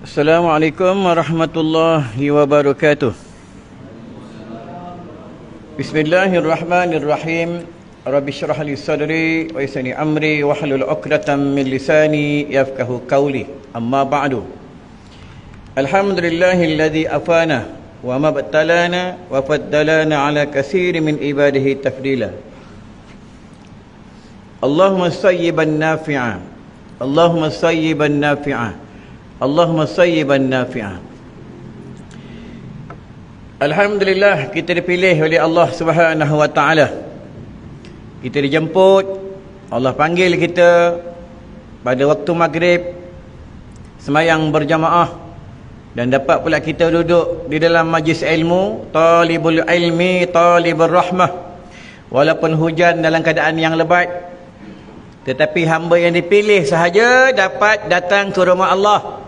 Assalamualaikum warahmatullahi wabarakatuh. Bismillahirrahmanirrahim. Rabbi syrah li sadri wa yassir li amri wahlul 'uqdatam min lisani yafqahu qawli. Amma ba'du. Alhamdulillahilladzi afana wa mabtalana wa faddalana ala katsirin min ibadihi tafdila. Allahumma sayyiban nafi'a. Allahumma sayyiban nafi'a. Allahumma sayyiban nafi'ah. Alhamdulillah, kita dipilih oleh Allah Subhanahu wa taala. Kita dijemput, Allah panggil kita pada waktu maghrib, semayang berjamaah, dan dapat pula kita duduk di dalam majlis ilmu, talibul ilmi, talibur rahmah. Walaupun hujan dalam keadaan yang lebat, tetapi hamba yang dipilih sahaja dapat datang ke rumah Allah.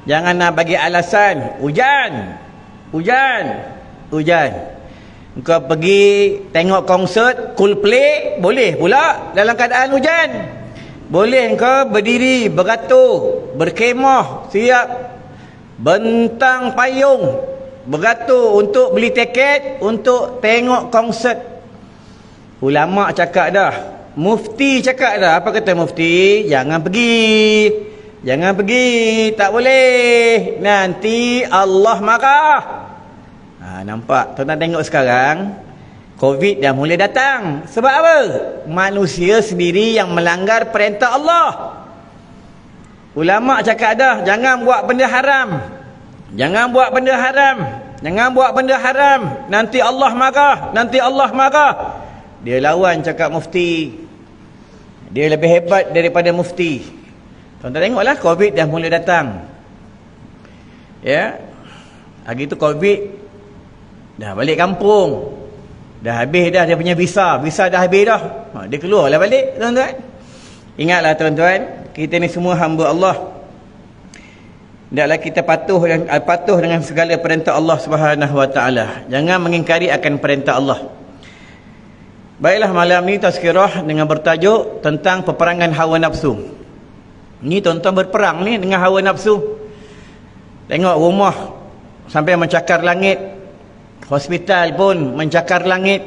Jangan nak bagi alasan hujan. Engkau pergi tengok konsert Coldplay, boleh pula dalam keadaan hujan. Boleh engkau berdiri, beratur, berkemah, siap bentang payung, beratur untuk beli tiket untuk tengok konsert. Ulama cakap dah, mufti cakap dah. Apa kata mufti? Jangan pergi, tak boleh, nanti Allah marah. Nampak? Tuan-tuan tengok sekarang, Covid dah mulai datang. Sebab apa? Manusia sendiri yang melanggar perintah Allah. Ulama cakap dah, jangan buat benda haram. Jangan buat benda haram. Nanti Allah marah. Dia lawan cakap mufti. Dia lebih hebat daripada mufti. Tuan-tuan tengoklah, Covid dah mulai datang. Ya. Hari tu Covid dah balik kampung. Dah habis dah dia punya visa. Visa dah habis dah. Dia keluarlah balik, tuan-tuan. Ingatlah tuan-tuan, kita ni semua hamba Allah. Hendaklah kita patuh dengan segala perintah Allah Subhanahu wa taala. Jangan mengingkari akan perintah Allah. Baiklah, malam ni tazkirah dengan bertajuk tentang peperangan hawa nafsu. Ni tuan-tuan berperang ni dengan hawa nafsu. Tengok rumah sampai mencakar langit. Hospital pun mencakar langit.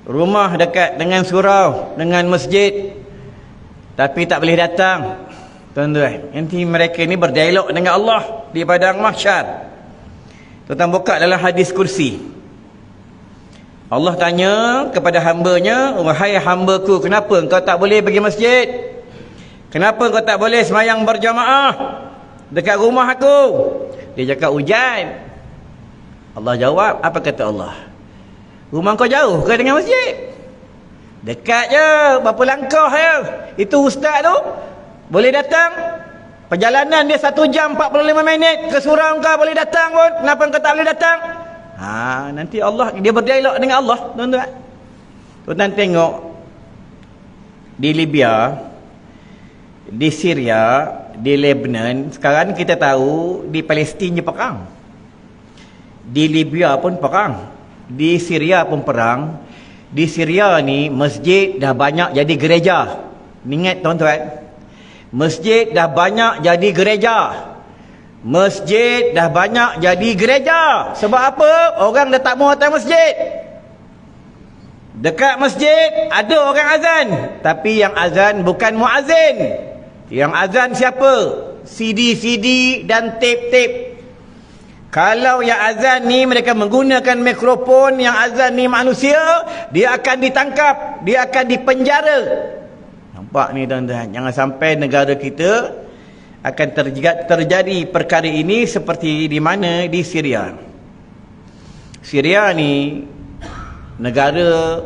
Rumah dekat dengan surau, dengan masjid, tapi tak boleh datang. Tuan-tuan, nanti mereka ni berdialog dengan Allah di padang mahsyar. Tuan-tuan buka dalam hadis kursi. Allah tanya kepada hambanya, wahai hambaku, kenapa engkau tak boleh pergi masjid? Kenapa kau tak boleh semayang berjamaah dekat rumah aku? Dia cakap hujan. Allah jawab, apa kata Allah? Rumah kau jauh ke dengan masjid? Dekat je, berapa langkah je. Itu ustaz tu boleh datang. Perjalanan dia 1 jam 45 minit. Ke surau kau boleh datang pun. Kenapa kau tak boleh datang? Nanti Allah, dia berdialog dengan Allah, tuan-tuan. Tuan-tuan tengok di Libya, di Syria, di Lebanon. Sekarang kita tahu di Palestin je perang, di Libya pun perang, di Syria pun perang. Di Syria ni masjid dah banyak jadi gereja. Ingat tuan-tuan, masjid dah banyak jadi gereja. Masjid dah banyak jadi gereja. Sebab apa? Orang dah tak mau datang masjid. Dekat masjid ada orang azan, tapi yang azan bukan muazzin. Yang azan siapa? CD dan tape. Kalau yang azan ni mereka menggunakan mikrofon, yang azan ni manusia, dia akan ditangkap, dia akan dipenjara. Nampak ni tuan-tuan, jangan sampai negara kita akan terjadi perkara ini seperti di mana? Di Syria. Syria ni negara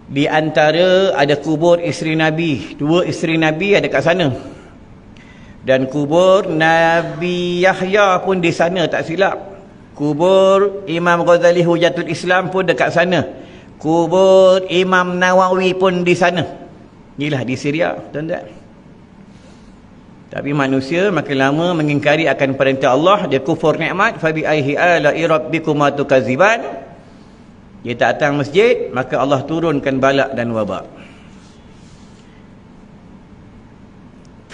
di antara ada kubur isteri Nabi. 2 isteri Nabi ada kat sana. Dan kubur Nabi Yahya pun di sana, tak silap. Kubur Imam Ghazali Hujatul Islam pun dekat sana. Kubur Imam Nawawi pun di sana. Inilah di Syria, tuan-tuan. Tapi manusia makin lama mengingkari akan perintah Allah. Dia kufur nikmat. Fabi aihi ala'i rabbikuma tukaziban. Dia tak datang masjid, maka Allah turunkan balak dan wabak.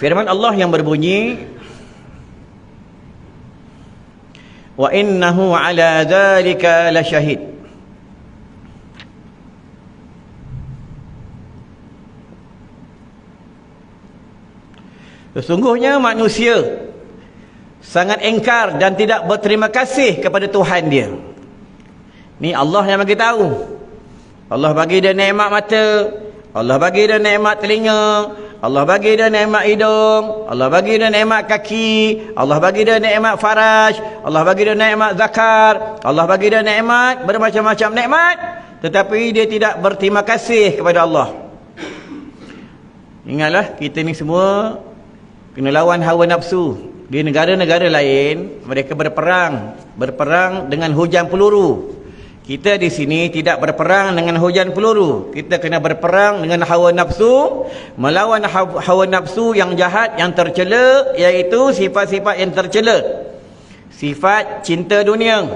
Firman Allah yang berbunyi, wa innahu ala dzalika lasyahid. Sesungguhnya manusia sangat engkar dan tidak berterima kasih kepada Tuhan dia. Ni Allah yang bagi tahu. Allah bagi dia nikmat mata, Allah bagi dia nikmat telinga, Allah bagi dia nikmat hidung, Allah bagi dia nikmat kaki, Allah bagi dia nikmat faraj, Allah bagi dia nikmat zakar, Allah bagi dia nikmat, bermacam-macam nikmat, tetapi dia tidak berterima kasih kepada Allah. Ingatlah, kita ni semua kena lawan hawa nafsu. Di negara-negara lain mereka berperang dengan hujan peluru. Kita di sini tidak berperang dengan hujan peluru. Kita kena berperang dengan hawa nafsu, melawan hawa nafsu yang jahat, yang tercela, iaitu sifat-sifat yang tercela. Sifat cinta dunia,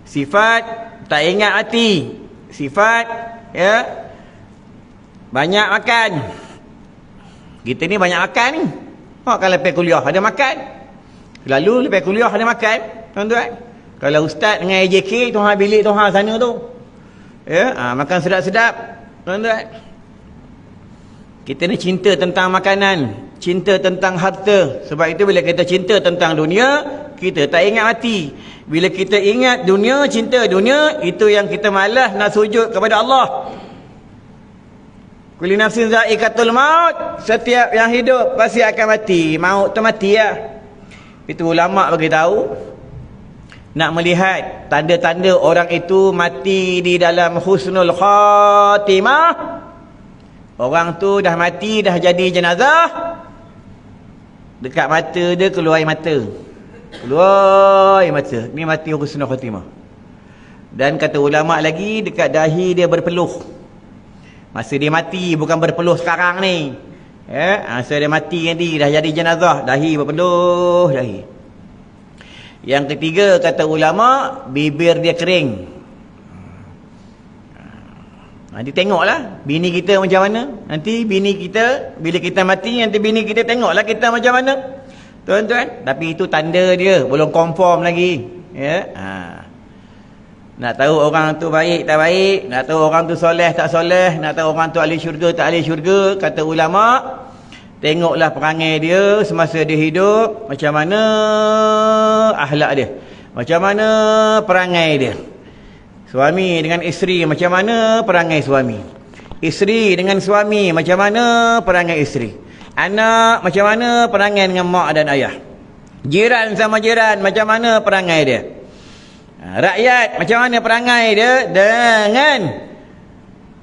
sifat tak ingat hati, sifat banyak makan. Kita ni banyak makan ni. Kalau lepas kuliah ada makan. Lalu lepas kuliah ada makan, tuan-tuan. Kalau ustaz dengan AJK, tuan bilik tuan sana tu. Makan sedap-sedap, tuan-tuan. Kita ni cinta tentang makanan, cinta tentang harta. Sebab itu bila kita cinta tentang dunia, kita tak ingat mati. Bila kita ingat dunia, cinta dunia, itu yang kita malas nak sujud kepada Allah. Kulli nafsin za'iqatul maut. Setiap yang hidup pasti akan mati. Maut tu mati lah. Itu ulama bagi tahu. Nak melihat tanda-tanda orang itu mati di dalam husnul khatimah, orang tu dah mati, dah jadi jenazah, dekat mata dia keluar air mata. Keluar air mata. Ni mati husnul khatimah. Dan kata ulama lagi, dekat dahi dia berpeluh. Masa dia mati, bukan berpeluh sekarang ni. Masa dia mati nanti, dah jadi jenazah, dahi berpeluh, dahi. Yang ketiga, kata ulama, bibir dia kering. Nanti tengoklah bini kita macam mana. Nanti bini kita, bila kita mati, nanti bini kita tengoklah kita macam mana, tuan-tuan. Tapi itu tanda dia, belum confirm lagi. Nak tahu orang tu baik tak baik, nak tahu orang tu soleh tak soleh, nak tahu orang tu ahli syurga tak ahli syurga, kata ulama, tengoklah perangai dia semasa dia hidup, macam mana akhlak dia, macam mana perangai dia. Suami dengan isteri, macam mana perangai suami. Isteri dengan suami, macam mana perangai isteri. Anak, macam mana perangai dengan mak dan ayah. Jiran sama jiran, macam mana perangai dia. Rakyat, macam mana perangai dia dengan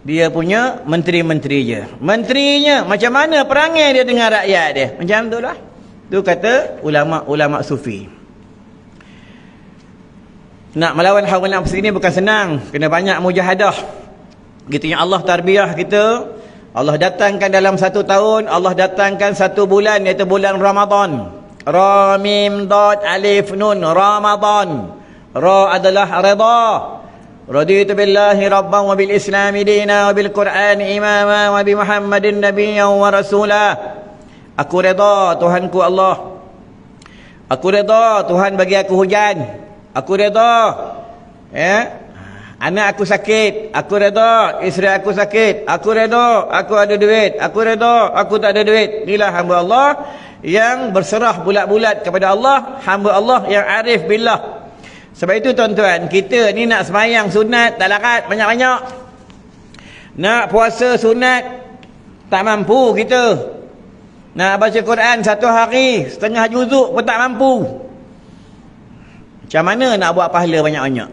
dia punya menteri-menteri je. Menterinya, macam mana perangai dia dengan rakyat dia. Macam tu lah. Tu kata ulama-ulama sufi. Nak melawan hawa nafsu ini bukan senang. Kena banyak mujahadah. Gitu yang Allah tarbiyah kita. Allah datangkan dalam 1 tahun, Allah datangkan 1 bulan, iaitu bulan Ramadan. Ra mim dad alif nun, Ramadan. Ra adalah redha. Raditu billahi rabban wa bil islami dina wa bil qur'ani imama wa bi muhammadin nabiyyan wa rasulah. Aku redha Tuhanku Allah. Aku redha Tuhan bagi aku hujan. Aku redha anak aku sakit. Aku redha isteri aku sakit. Aku redha aku ada duit. Aku redha aku tak ada duit. Inilah hamba Allah yang berserah bulat-bulat kepada Allah, hamba Allah yang arif billah. Sebab itu tuan-tuan, kita ni nak sembahyang sunat tak larat banyak-banyak. Nak puasa sunat tak mampu kita. Nak baca Quran 1 hari setengah juzuk pun tak mampu. Macam mana nak buat pahala banyak-banyak?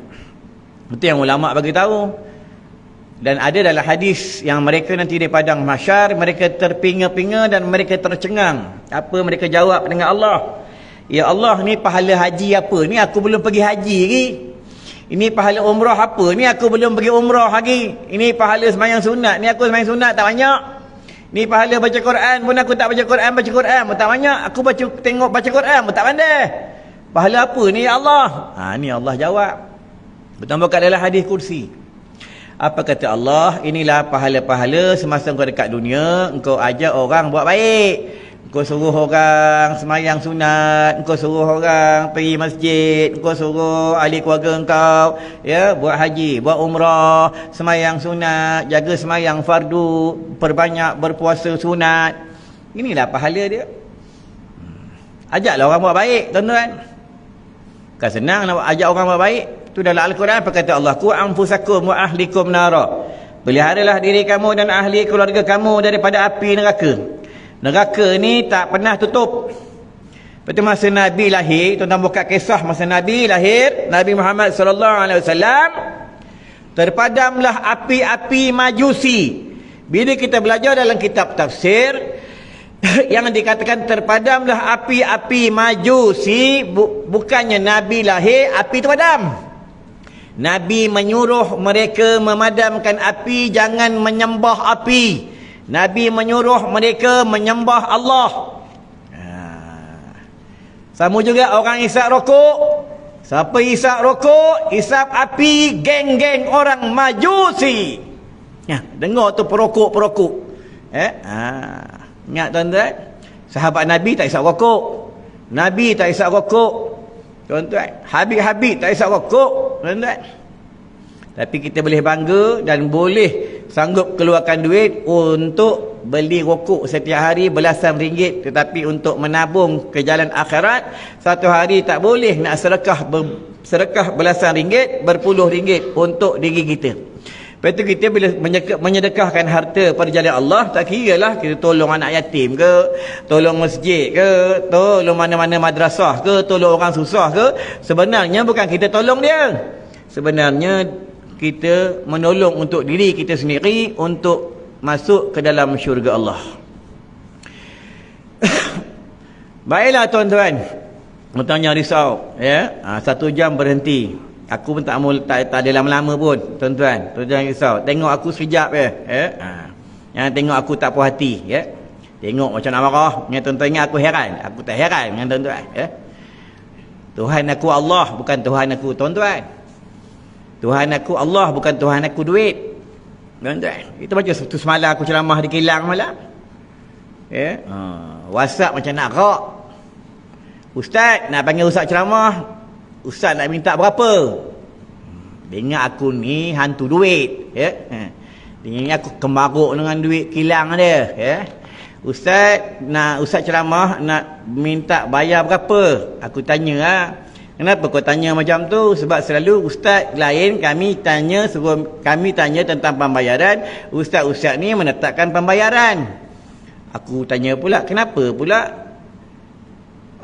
Itu yang ulama bagi tahu. Dan ada dalam hadis yang mereka nanti di padang mahsyar, mereka terpinga-pinga dan mereka tercengang. Apa mereka jawab dengan Allah? Ya Allah, ni pahala haji apa? Ni aku belum pergi haji lagi. Ini pahala umrah apa? Ni aku belum pergi umrah lagi. Ini pahala sembahyang sunat. Ni aku sembahyang sunat tak banyak. Ni pahala baca Quran pun aku tak baca Quran pun tak banyak. Aku tengok baca Quran pun tak pandai. Pahala apa ni ya Allah? Ni Allah jawab. Bertambah kat dalam hadis kursi. Apa kata Allah? Inilah pahala-pahala semasa engkau dekat dunia, engkau ajak orang buat baik. Kau suruh orang semayang sunat, kau suruh orang pergi masjid, kau suruh ahli keluarga engkau ya buat haji, buat umrah, semayang sunat, jaga semayang fardu, perbanyak berpuasa sunat. Inilah pahala dia. Ajaklah orang buat baik, tuan-tuan. Kan senang nak ajak orang buat baik. Tu dalam Al-Quran apa kata Allah? Qu anfusakum wa ahlikum nara. Peliharalah diri kamu dan ahli keluarga kamu daripada api neraka. Neraka ni tak pernah tutup. Betul masa Nabi lahir, tuan-tuan buka kisah masa Nabi lahir, Nabi Muhammad sallallahu alaihi wasallam, terpadamlah api-api Majusi. Bila kita belajar dalam kitab tafsir yang dikatakan terpadamlah api-api Majusi, bukannya Nabi lahir api terpadam. Nabi menyuruh mereka memadamkan api, jangan menyembah api. Nabi menyuruh mereka menyembah Allah. Sama juga orang isap rokok. Siapa isap rokok, isap api geng-geng orang Majusi. Dengar tu perokok-perokok. Ingat tuan-tuan, sahabat Nabi tak isap rokok. Nabi tak isap rokok. Tuan-tuan, Habib-Habib tak isap rokok. Tuan-tuan, tapi kita boleh bangga dan boleh sanggup keluarkan duit untuk beli rokok setiap hari belasan ringgit. Tetapi untuk menabung ke jalan akhirat, satu hari tak boleh nak sedekah belasan ringgit, berpuluh ringgit untuk diri kita. Lepas tu kita bila menyedekahkan harta pada jalan Allah, tak kira lah kita tolong anak yatim ke, tolong masjid ke, tolong mana-mana madrasah ke, tolong orang susah ke. Sebenarnya bukan kita tolong dia. Sebenarnya kita menolong untuk diri kita sendiri untuk masuk ke dalam syurga Allah. Baiklah tuan-tuan, bertanya risau ya. 1 jam berhenti. Aku pun tak ada lama-lama pun tuan-tuan. Tuan-tuan risau, tengok aku sekejap ya. Jangan tengok aku tak puas hati ya. Tengok macam nak marah. Tuan-tuan ingat aku heran. Aku tak heran dengan tuan-tuan ya. Tuhan aku Allah, bukan Tuhan aku tuan-tuan. Tuhan aku Allah, bukan Tuhan aku duit. Tuan-tuan, kita baca tu semalam aku ceramah di Kilang malam. Ya. WhatsApp macam nak rak. Ustaz nak panggil ustaz ceramah. Ustaz nak minta berapa? Dia ingat aku ni hantu duit ya. Dia ingat aku kemaruk dengan duit kilang dia ya. Ustaz ceramah nak minta bayar berapa? Aku tanya kenapa kau tanya macam tu? Sebab selalu ustaz lain kami tanya tentang pembayaran, ustaz-ustaz ni menetapkan pembayaran. Aku tanya pula, kenapa pula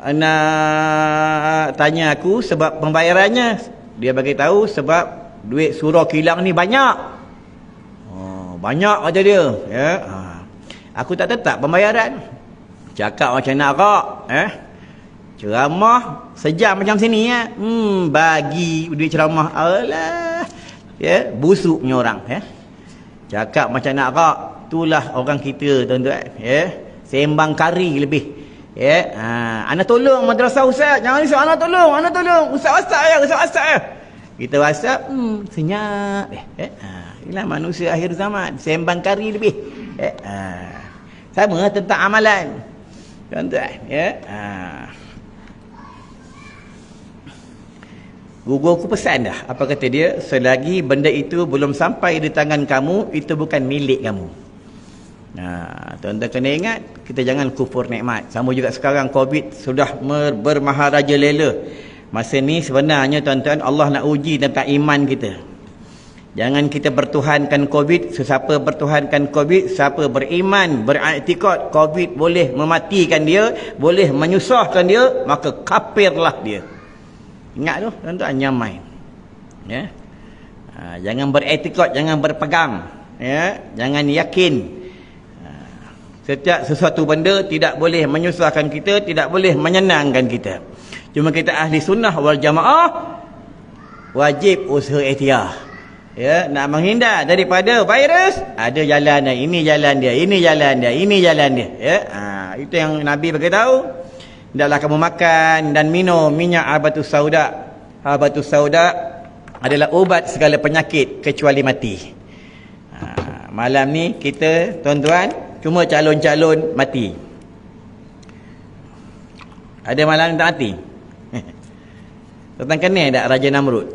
nak tanya aku sebab pembayarannya? Dia bagi tahu sebab duit surau kilang ni banyak. Banyak kata dia ya. Aku tak tetap pembayaran. Cakap macam nak rak ceramah sejam macam sini ya. Bagi duit ceramah alah ya, busuknya orang ya. Cakap macam nak rak, itulah orang kita tuan-tuan ya. Sembang kari lebih ya. Ana tolong madrasah ustaz, jangan risau, ana tolong ustaz WhatsApp ya. Kita WhatsApp senyap inilah manusia akhir zaman, sembang kari lebih sama tentang amalan tuan-tuan ya. Guru aku pesan dah, apa kata dia, selagi benda itu belum sampai di tangan kamu, itu bukan milik kamu. Tuan-tuan kena ingat, kita jangan kufur nikmat. Sama juga sekarang COVID sudah bermaharaja lela. Masa ni sebenarnya tuan-tuan, Allah nak uji tentang iman kita. Jangan kita bertuhankan COVID. Sesiapa bertuhankan COVID, siapa beriman, beriktikad COVID boleh mematikan dia, boleh menyusahkan dia, maka kafirlah dia. Ingat tu tuan-tuan, nyamai ya. Jangan beriktikad, jangan berpegang ya, jangan yakin. Setiap sesuatu benda tidak boleh menyusahkan kita, tidak boleh menyenangkan kita. Cuma kita ahli sunnah wal jamaah wajib usaha ikhtiar ya, nak menghindar daripada virus. Ada jalan dia, ini jalan dia, ini jalan dia, ini jalan dia ya. Itu yang Nabi beritahu. Hendaklah kamu makan dan minum minyak habatus sauda. Habatus sauda adalah ubat segala penyakit kecuali mati. Malam ni kita tuan-tuan cuma calon-calon mati. Ada malam tak mati. Tuan kenal tak Raja Namrud?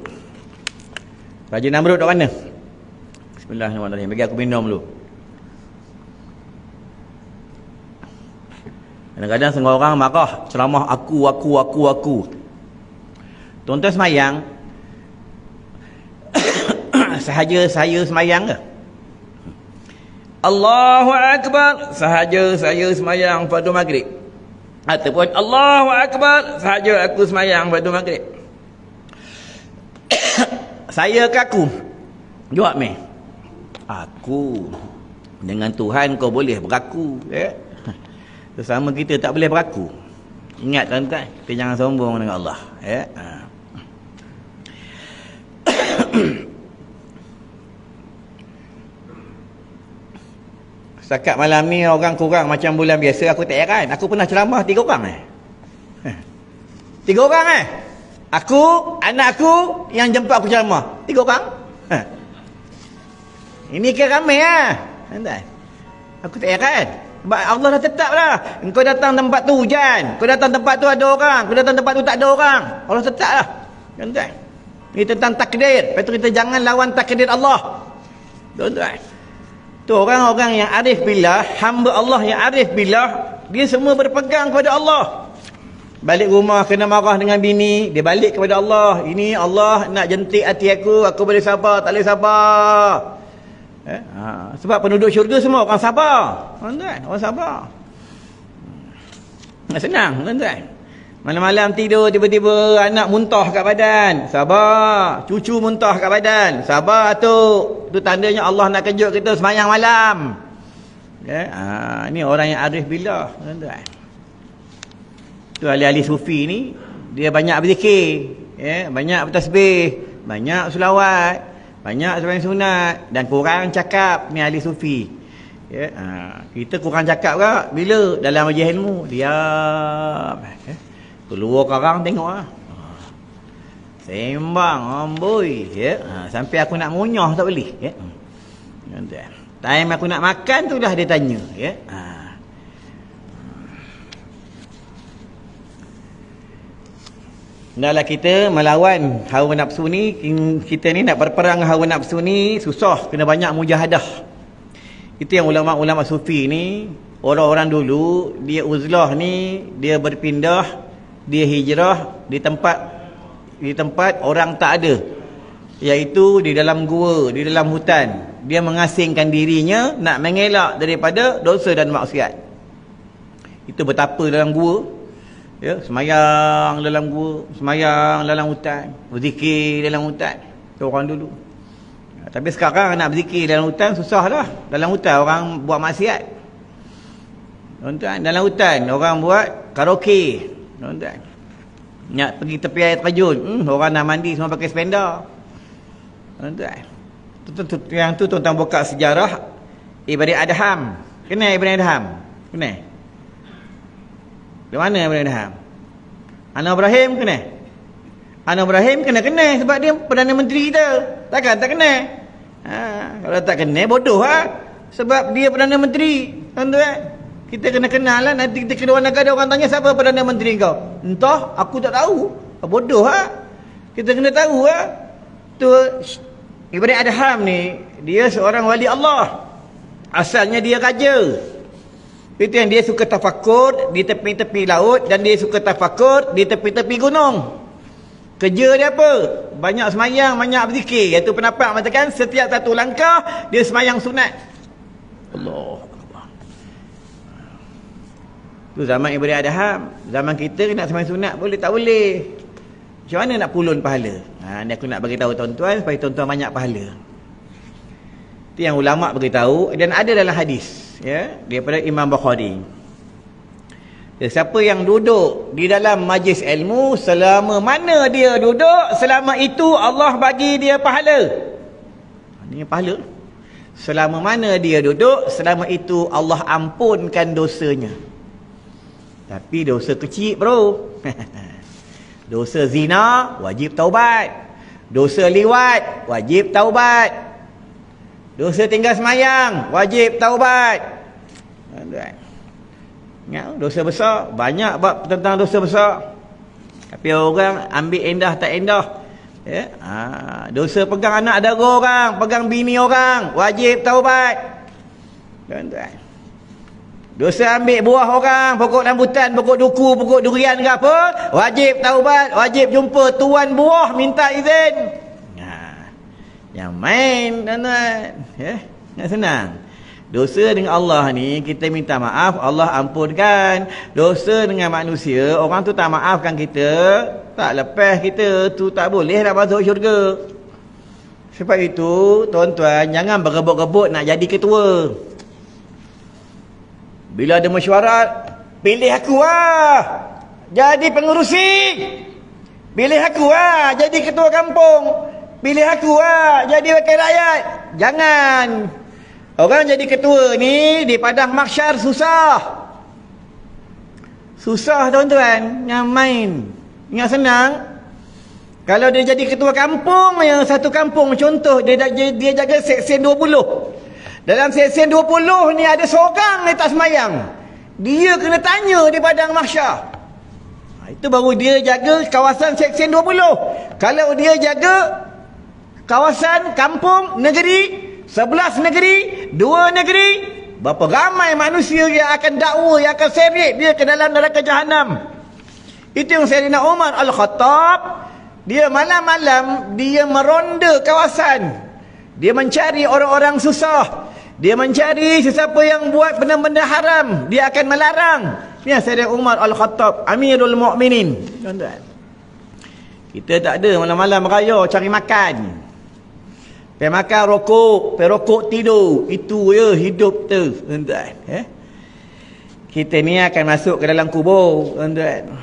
Raja Namrud kat mana? Bismillahirrahmanirrahim. Bagi aku minum dulu. Kadang-kadang setengah orang marah ceramah aku. Tuan-tuan semayang sahaja saya semayang ke? Allahu Akbar sahaja saya semayang fardu maghrib. Ataupun Allahu Akbar sahaja aku semayang fardu maghrib. Saya ke aku? Jawab meh. Aku. Dengan Tuhan kau boleh beraku. Sesama kita tak boleh beraku. Ingat tuan-tuan, kita jangan sombong dengan Allah. Setakat malam ni orang kurang macam bulan biasa, aku tak heran. Aku pernah ceramah 3 orang 3 orang Aku, anak aku yang jemput aku ceramah 3 orang. Ini kira ramai tuan-tuan. Aku tak heran. Sebab Allah dah tetap lah. Engkau datang tempat tu hujan, kau datang tempat tu ada orang, kau datang tempat tu tak ada orang. Allah tetap lah. Tuan-tuan, ini tentang takdir. Lepas tu kita jangan lawan takdir Allah. Tuan-tuan, tu orang-orang yang arif billah, hamba Allah yang arif billah, dia semua berpegang kepada Allah. Balik rumah kena marah dengan bini, dia balik kepada Allah. Ini Allah nak jentik hati aku boleh sabar, tak boleh sabar. Sebab penduduk syurga semua orang sabar. Tuan-tuan, orang sabar. Senang tuan-tuan. Malam-malam tidur tiba-tiba anak muntah kat badan, sabar. Cucu muntah kat badan, sabar tu. Itu tandanya Allah nak kejut kita semayang malam. Ini orang yang arif billah, tuan-tuan. Tu ahli-ahli sufi ni, dia banyak berzikir, banyak bertasbih, banyak selawat, banyak sembahyang sunat, dan kurang cakap. Ni ahli sufi. Kita kurang cakap ke bila dalam majlis ilmu? Diam. Keluar karang tengok sembang amboi. Sampai aku nak munyah tak boleh. Time aku nak makan tu dah dia tanya. Hendaklah kita melawan hawa nafsu ni. Kita ni nak berperang hawa nafsu ni susah, kena banyak mujahadah. Itu yang ulama-ulama sufi ni, orang-orang dulu, dia uzlah ni, dia berpindah, dia hijrah di tempat orang tak ada, iaitu di dalam gua, di dalam hutan. Dia mengasingkan dirinya nak mengelak daripada dosa dan maksiat. Itu betapa dalam gua, semayang dalam gua, semayang dalam hutan, berzikir dalam hutan. Itu orang dulu. Tapi sekarang nak berzikir dalam hutan susah lah. Dalam hutan orang buat maksiat. Tuan-tuan, dalam hutan orang buat karaoke. Tuan-tuan, nak pergi tepi air terjun, orang nak mandi semua pakai sependa. Tuan-tuan, yang tu tuan-tuan buka sejarah Ibrahim Adham. Kenal Ibrahim Adham? Kenal? Di mana Ibrahim Adham? Anwar Ibrahim kenal? Anwar Ibrahim kenal sebab dia Perdana Menteri kita. Takkan tak kenal? Kalau tak kenal bodoh sebab dia Perdana Menteri. Tuan-tuan, kita kena kenal lah. Nanti kita keluar negara orang tanya siapa Perdana Menteri kau. Entah, aku tak tahu. Bodoh kita kena tahu tu Ibrahim Adham ni, dia seorang wali Allah. Asalnya dia raja. Itu yang dia suka tafakur di tepi-tepi laut, dan dia suka tafakur di tepi-tepi gunung. Kerja dia apa? Banyak semayang, banyak berzikir. Iaitu pendapat mengatakan setiap satu langkah dia semayang sunat. Allah Akbar. Tu zaman Ibrahim Adham. Zaman kita nak semayang sunat boleh tak boleh? Macam mana nak pulun pahala? Ni aku nak bagi tahu tuan-tuan supaya tuan-tuan banyak pahala. Itu yang ulama beritahu, dan ada dalam hadis daripada Imam Bukhari. Siapa yang duduk di dalam majlis ilmu, selama mana dia duduk, selama itu Allah bagi dia pahala. Ini pahala. Selama mana dia duduk, selama itu Allah ampunkan dosanya. Tapi dosa kecil bro. Dosa zina wajib taubat. Dosa liwat wajib taubat. Dosa tinggal semayang wajib taubat. Ingat dosa besar, banyak bab tentang dosa besar. Tapi orang ambil endah tak endah. Ya, dosa pegang anak dara orang, pegang bini orang, wajib taubat. Tuan-tuan. Dosa ambil buah orang, pokok rambutan, pokok duku, pokok durian ke apa, wajib taubat, wajib jumpa tuan buah minta izin. Yang main tuan-tuan, ya, nak senang. Dosa dengan Allah ni kita minta maaf, Allah ampunkan. Dosa dengan manusia, orang tu tak maafkan kita, tak lepas kita, tu tak boleh nak masuk syurga. Sebab itu tuan-tuan, jangan berebut-rebut nak jadi ketua. Bila ada mesyuarat, pilih aku lah jadi pengurusi, pilih aku lah jadi ketua kampung, pilih aku lah jadi wakil rakyat. Jangan. Orang jadi ketua ni di padang mahsyar susah. Susah tuan-tuan, yang main. Ingat senang. Kalau dia jadi ketua kampung, yang satu kampung contoh dia jaga seksyen 20. Dalam seksyen 20 ni ada seorang ni tak semayang. Dia kena tanya di padang mahsyar. Itu baru dia jaga kawasan seksyen 20. Kalau dia jaga kawasan kampung negeri, 11 negeri, 2 negeri, berapa ramai manusia yang akan dakwa, yang akan seret dia ke dalam neraka jahanam. Itu yang Sayyidina Umar Al-Khattab, dia malam-malam dia meronda kawasan, dia mencari orang-orang susah, dia mencari sesiapa yang buat benda-benda haram, dia akan melarang. Ni Sayyidina Umar Al-Khattab, Amirul Mukminin. Tuan-tuan, kita tak ada malam-malam raya cari makan, pergi makan rokok, pergi rokok tidur. Itu ya hidup tu, tuan-tuan. Kita ni akan masuk ke dalam kubur, tuan-tuan.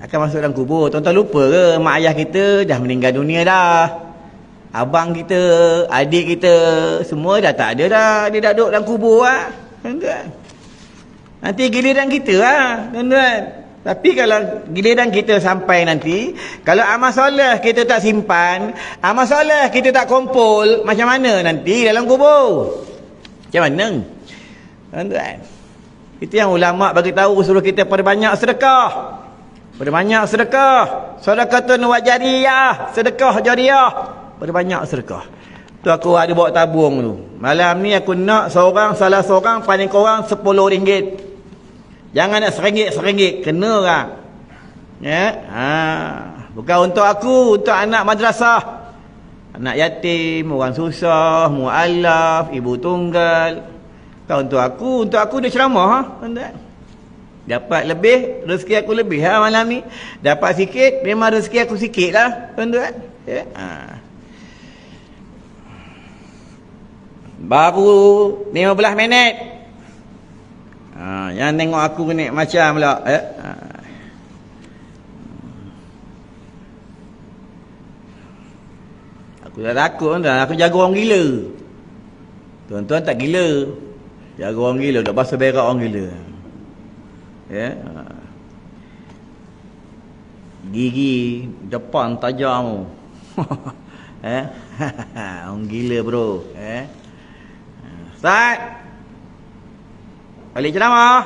Akan masuk dalam kubur. Tuan-tuan lupa ke mak ayah kita dah meninggal dunia dah. Abang kita, adik kita, semua dah tak ada dah. Dia dah duduk dalam kubur lah, tuan-tuan. Nanti giliran kita lah, tuan-tuan. Tapi kalau giliran kita sampai nanti, kalau amal soleh kita tak simpan, amal soleh kita tak kumpul, macam mana nanti dalam kubur? Macam mana? Tuan-tuan, itu yang ulama' bagi tahu, suruh kita perbanyak sedekah. Perbanyak sedekah. Sedekatun wa jariyah, sedekah jariyah. Perbanyak sedekah. Tu aku ada bawa tabung tu. Malam ni aku nak salah seorang paling kurang RM10. Jangan nak RM1, kena orang. Ya, bukan untuk aku, untuk anak madrasah, anak yatim, orang susah, mualaf, ibu tunggal. Bukan untuk aku dia ceramah, tuan-tuan. Dapat lebih, rezeki aku lebih malam ni. Dapat sikit, memang rezeki aku sikit lah, tuan-tuan. Ya, baru 15 minit. Yang tengok aku ni macam pula. Aku tak takut, tuan. Aku jaga orang gila. Tuan-tuan tak gila. Jaga orang gila, tak basuh berak orang gila. Ya. Gigi depan tajam. Orang gila bro. Ustaz, balik ceramah.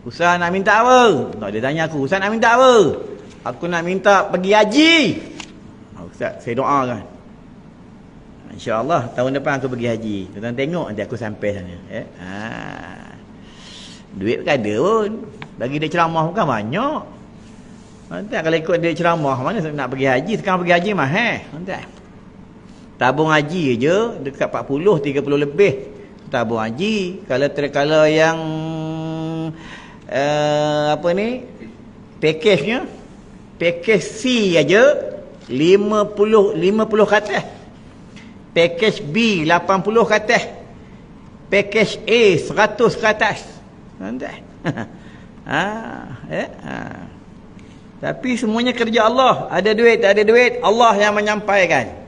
Ustaz nak minta apa? Tak, dia tanya aku, Ustaz nak minta apa? Aku nak minta pergi haji. Ustaz, saya doakan. InsyaAllah tahun depan aku pergi haji. Tuan-tuan tengok nanti aku sampai sana. Duit kan ada pun. Bagi dia ceramah bukan banyak. Tuan-tuan kalau ikut dia ceramah, mana nak pergi haji? Sekarang pergi haji mahal. Tuan-tuan, tabung haji je dekat 40-30 lebih. Tabung haji. Kalau yang apa ni, pakejnya, pakej C aja 50 ke atas. Pakej B 80 ke atas. Pakej A 100 ke atas. Tuan-tuan. Tapi semuanya kerja Allah. Ada duit, tak ada duit, Allah yang menyampaikan.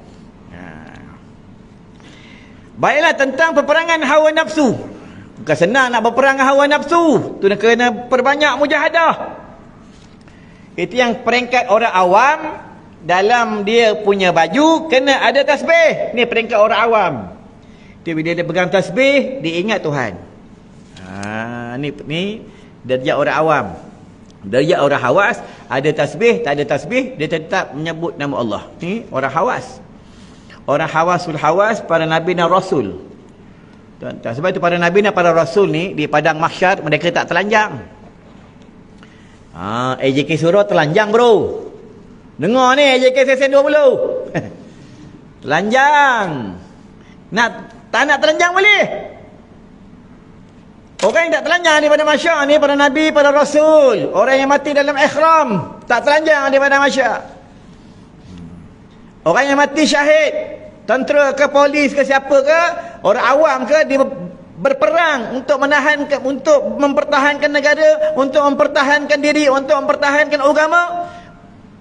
Baiklah, tentang peperangan hawa nafsu. Bukan senang nak berperang hawa nafsu. Tu nak kena perbanyak mujahadah. Itu yang peringkat orang awam. Dalam dia punya baju kena ada tasbih. Ni peringkat orang awam. Dia bila dia pegang tasbih, dia ingat Tuhan. Ni darjat orang awam. Darjat orang hawas, ada tasbih, tak ada tasbih, dia tetap menyebut nama Allah. Ni orang hawas. Orang hawasul hawas, para nabi dan rasul. Tuan-tuan, sebab itu para nabi dan para rasul ni di padang mahsyar mereka tak telanjang. AJK Surah telanjang bro. Dengar ni AJK sesen 20. Telanjang. Tak nak telanjang boleh. Orang yang tak telanjang daripada mahsyar ni para nabi, para rasul. Orang yang mati dalam ihram tak telanjang daripada mahsyar. Orang yang mati syahid, tentera ke polis ke siapa ke, orang awam ke, dia berperang untuk untuk mempertahankan negara, untuk mempertahankan diri, untuk mempertahankan agama.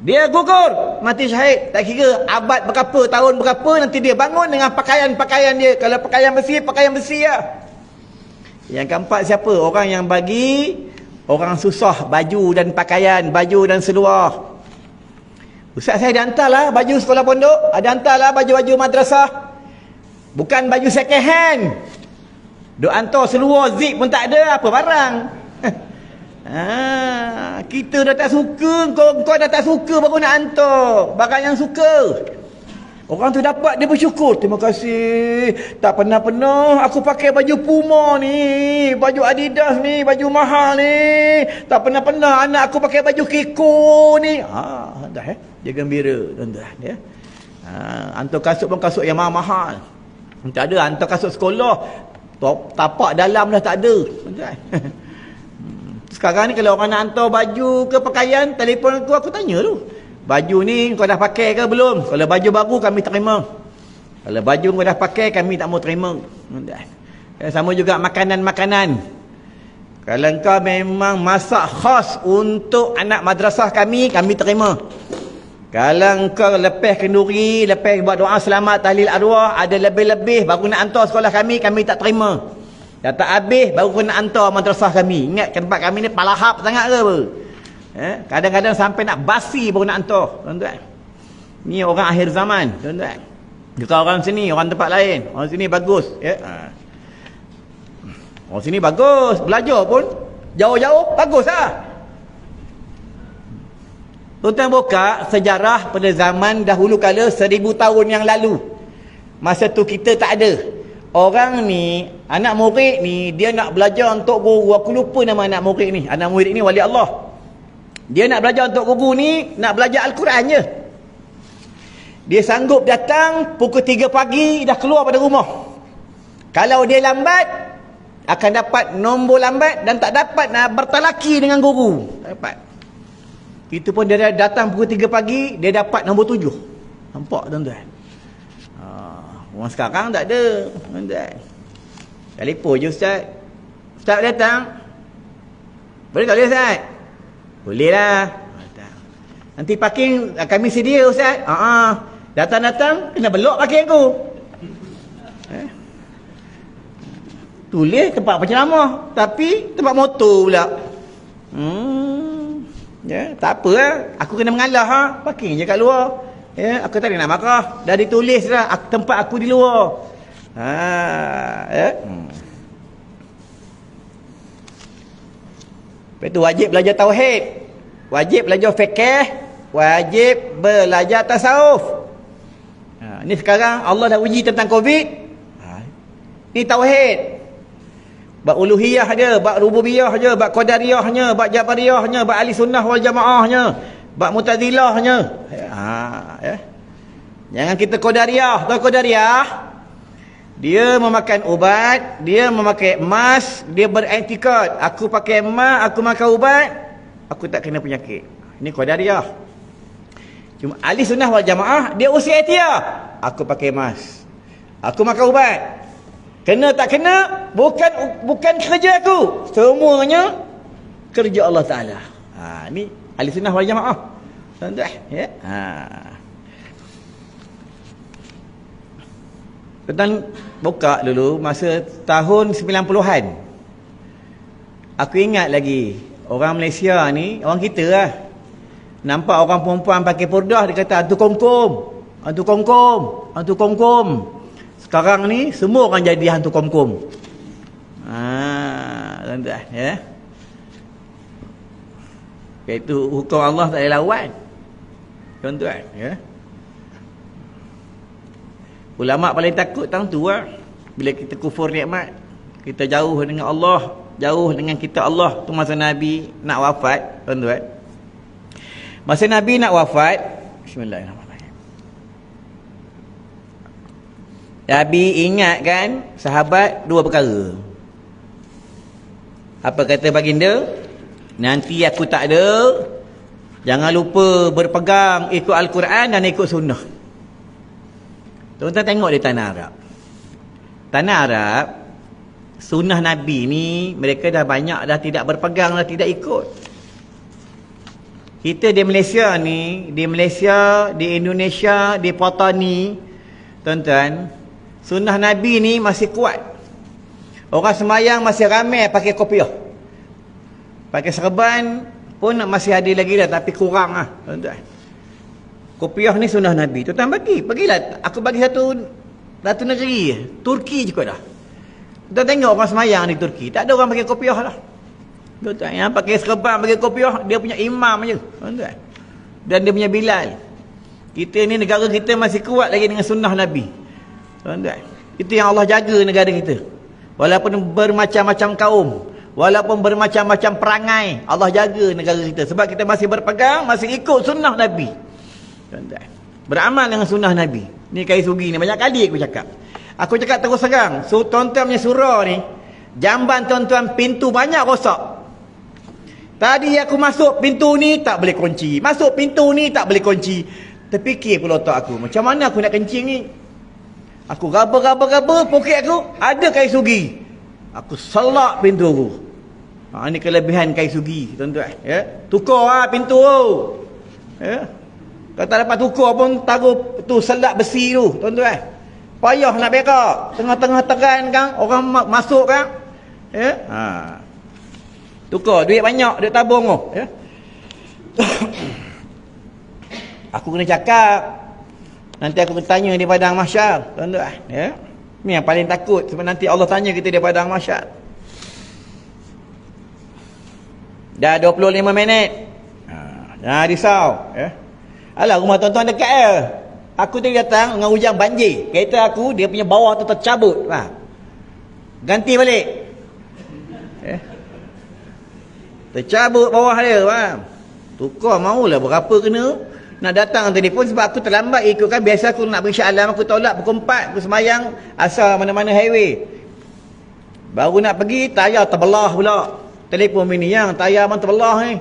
Dia gugur, mati syahid. Tak kira abad berapa, tahun berapa, nanti dia bangun dengan pakaian-pakaian dia. Kalau pakaian besi lah. Yang keempat siapa? Orang yang bagi orang susah baju dan pakaian, baju dan seluar. Ustaz, saya dah hantarlah baju sekolah pondok, ada hantarlah baju-baju madrasah. Bukan baju second hand. Duk hantar seluar zip pun tak ada, apa barang. Kita dah tak suka, kau dah tak suka baru nak hantar barang yang suka. Orang tu dapat, dia bersyukur. Terima kasih. Tak pernah-pernah aku pakai baju Puma ni, baju Adidas ni, baju mahal ni. Tak pernah-pernah anak aku pakai baju Kiko ni. Dah dia gembira, tuan-tuan ya. Hantar kasut pun kasut yang mahal-mahal. Tak ada hantar kasut sekolah, tapak dalam dah tak ada, tuan-tuan. Sekarang ni kalau orang nak hantar baju ke pakaian, telefon aku tanya tu. Baju ni kau dah pakai ke belum? Kalau baju baru kami terima. Kalau baju kau dah pakai kami tak mau terima. Sama juga makanan-makanan. Kalau kau memang masak khas untuk anak madrasah kami terima. Kalau kau lepas kenduri, lepas buat doa selamat tahlil arwah, ada lebih-lebih baru nak hantar sekolah kami tak terima. Dah tak habis baru kau nak hantar madrasah kami. Ingat tempat kami ni palahap sangat ke apa? Kadang-kadang sampai nak basi baru nak hantar, tuan-tuan. Ni orang akhir zaman, tuan-tuan. Bukan orang sini, orang tempat lain. Orang sini bagus, ya. Orang sini bagus, belajar pun jauh-jauh baguslah. Tuan-tuan buka sejarah pada zaman dahulu kala 1000 tahun yang lalu. Masa tu kita tak ada. Orang ni, anak murid ni, dia nak belajar untuk guru. Aku lupa nama anak murid ni. Anak murid ni wali Allah. Dia nak belajar untuk guru ni, nak belajar Al-Quran je. Dia sanggup datang pukul 3 pagi dah keluar pada rumah. Kalau dia lambat, akan dapat nombor lambat dan tak dapat nak bertalaki dengan guru. Tak dapat. Itu pun dia datang pukul 3 pagi, dia dapat nombor 7. Nampak tuan-tuan? Orang sekarang tak ada, tuan-tuan. Telefon je Ustaz. Ustaz datang. Boleh tak boleh Ustaz? Boleh lah. Nanti parking kami sedia Ustaz. Datang-datang kena belok parking aku. Tulis tempat penceramah, tapi tempat motor pula. Ya, tak apa lah. Aku kena mengalah parking je kat luar. Ya, aku tak nak marah. Dah ditulis dah tempat aku di luar. Ya. Lepas tu wajib belajar tauhid, wajib belajar fiqh, wajib belajar tasawuf. Ni sekarang Allah dah uji tentang Covid. Ni tauhid. Bab uluhiyah je, bab rububiyah je, bab qadariyahnya, bab jabariyahnya, bab ahli sunnah wal jamaahnya, bab mutazilahnya. Ya. Jangan kita qadariyah. Tahu qadariyah? Dia memakan ubat, dia memakai emas, dia beretikad. Aku pakai emas, aku makan ubat, aku tak kena penyakit. Ini qadariyah. Cuma ahli sunnah wal jamaah, dia usia ikhtiar. Aku pakai emas, aku makan ubat. Kena tak kena, bukan kerja aku. Semuanya kerja Allah Ta'ala. Ni ahli sunnah wal jamaah. Tuan-tuan, ya. Tuan buka dulu masa tahun 90-an. Aku ingat lagi, orang Malaysia ni, orang kita lah. Nampak orang perempuan pakai purdah, dia kata hantu kongkom, hantu kongkom, hantu kongkom. Sekarang ni semua orang jadi hantu kongkom. Tuan-tuan, ya. Iaitu hukum Allah tak boleh lawan. Tuan-tuan, ya. Ulama paling takut tang tu lah. Bila kita kufur nikmat, kita jauh dengan Allah, jauh dengan kita Allah. Tu masa Nabi nak wafat, tuan-tuan. Masa Nabi nak wafat, bismillahirrahmanirrahim. Nabi ingatkan sahabat dua perkara. Apa kata baginda? Nanti aku tak ada, jangan lupa berpegang ikut Al-Quran dan ikut sunnah. Tuan-tuan tengok di tanah Arab. Tanah Arab, sunnah Nabi ni mereka dah banyak dah tidak berpegang, dah tidak ikut. Kita di Malaysia ni, di Malaysia, di Indonesia, di Patani, tuan-tuan, sunnah Nabi ni masih kuat. Orang sembahyang masih ramai pakai kopiah. Pakai serban pun masih ada lagi dah, tapi kurang lah, tuan-tuan. Kopiah ni sunnah Nabi. Tuan-tuan bagilah. Aku bagi satu negeri, Turki je kot dah. Tuan tengok orang semayang di Turki, tak ada orang pakai kopiah lah. Tuan-tuan, yang pakai serban, pakai kopiah, dia punya imam je, tuan-tuan. Dan dia punya Bilal. Kita ni, negara kita masih kuat lagi dengan sunnah Nabi, tuan-tuan. Itu yang Allah jaga negara kita. Walaupun bermacam-macam kaum, walaupun bermacam-macam perangai, Allah jaga negara kita. Sebab kita masih berpegang, masih ikut sunnah Nabi, tuan-tuan. Beramal dengan sunnah Nabi. Ni Kai Sugi ni banyak kali aku cakap. Aku cakap terus terang, tuan-tuan punya surah ni, jamban tuan-tuan pintu banyak rosak. Tadi aku masuk pintu ni tak boleh kunci, masuk pintu ni tak boleh kunci. Terfikir pula otak aku, macam mana aku nak kencing ni? Aku gaba, poket aku ada Kai Sugi. Aku selak pintu aku. Ini kelebihan Kai Sugi, tuan-tuan, ya. Tukar lah pintu tu, ya. Kalau tak dapat tukar pun taruh tu selak besi tu, tuan-tuan. Payah nak berak. Tengah-tengah teran kan, orang masuk kan. Ya. Tukar duit banyak, duit tabung tu, ya. Aku kena cakap. Nanti aku kena tanya di padang mahsyar, tuan-tuan, ya. Ni yang paling takut, sebab nanti Allah tanya kita di padang mahsyar. Dah 25 minit. Jangan risau, ya. Alah, rumah tuan-tuan dekat ya. Aku tadi datang dengan hujan banjir. Kereta aku, dia punya bawah tu tercabut. Ganti balik. Tercabut bawah dia. Tukar maulah berapa kena. Nak datang telefon sebab aku terlambat ikutkan. Biasa aku nak pergi Shah Alam, aku tolak pukul 4. Aku semayang asal mana-mana highway. Baru nak pergi, tayar terbelah pula. Telefon bini yang tayar pun terbelah ni.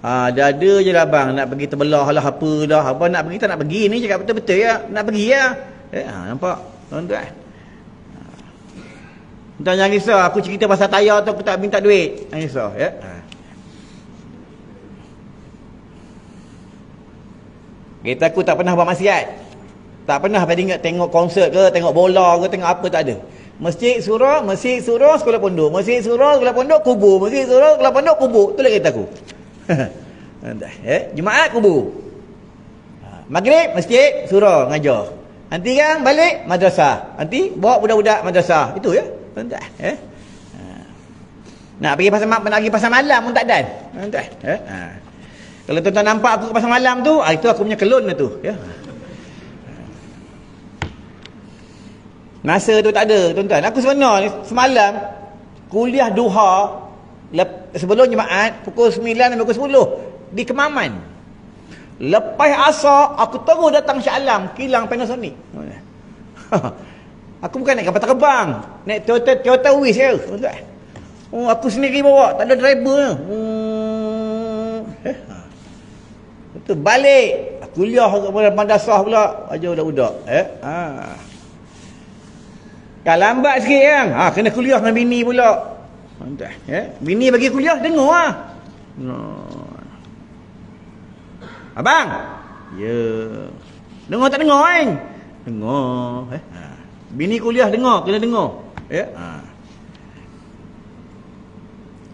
Ada je lah bang, nak pergi terbelah lah apa dah. Apa nak pergi, tak nak pergi ni, cakap betul-betul ya. Nak pergi ya. Nampak tuan-tuan. Tuan jangan risau, aku cerita pasal tayar tu aku tak minta duit. Jangan risau, ya. Kita aku tak pernah buat maksiat. Tak pernah tengok konsert ke, tengok bola ke, tengok apa, tak ada. Masjid surau, sekolah pondok. Masjid surau, sekolah pondok, kubur. Masjid surau, sekolah pondok, kubur. Itulah kereta aku. Jumaat kubur, Maghrib masjid surau ngajar, nanti kan balik madrasah, nanti bawa budak-budak madrasah. Itu ya, tuan-tuan. Nak pergi pasar malam pun tak dan, tuan-tuan. Kalau tuan-tuan nampak aku ke pasar malam tu, itu aku punya kelon tu, ya. Masa tu tak ada, tuan-tuan. Aku sebenarnya semalam kuliah duha sebelum Jumaat pukul 9 dan pukul 10 di Kemaman. Lepas asar aku terus datang Shah Alam, kilang Panasonic. Aku bukan naik kapal terbang, naik Toyota Wish je, tuan-tuan. Aku sendiri bawa, tak ada driver. Betul, balik kuliah kepada madrasah pula, ajar budak-budak. Kan lambat sikit kan. Kena kuliah dengan bini pula. Bini bagi kuliah, dengar lah. Abang. Ya. Dengar tak dengar kan? Dengar. Bini kuliah dengar, kena dengar. Ya.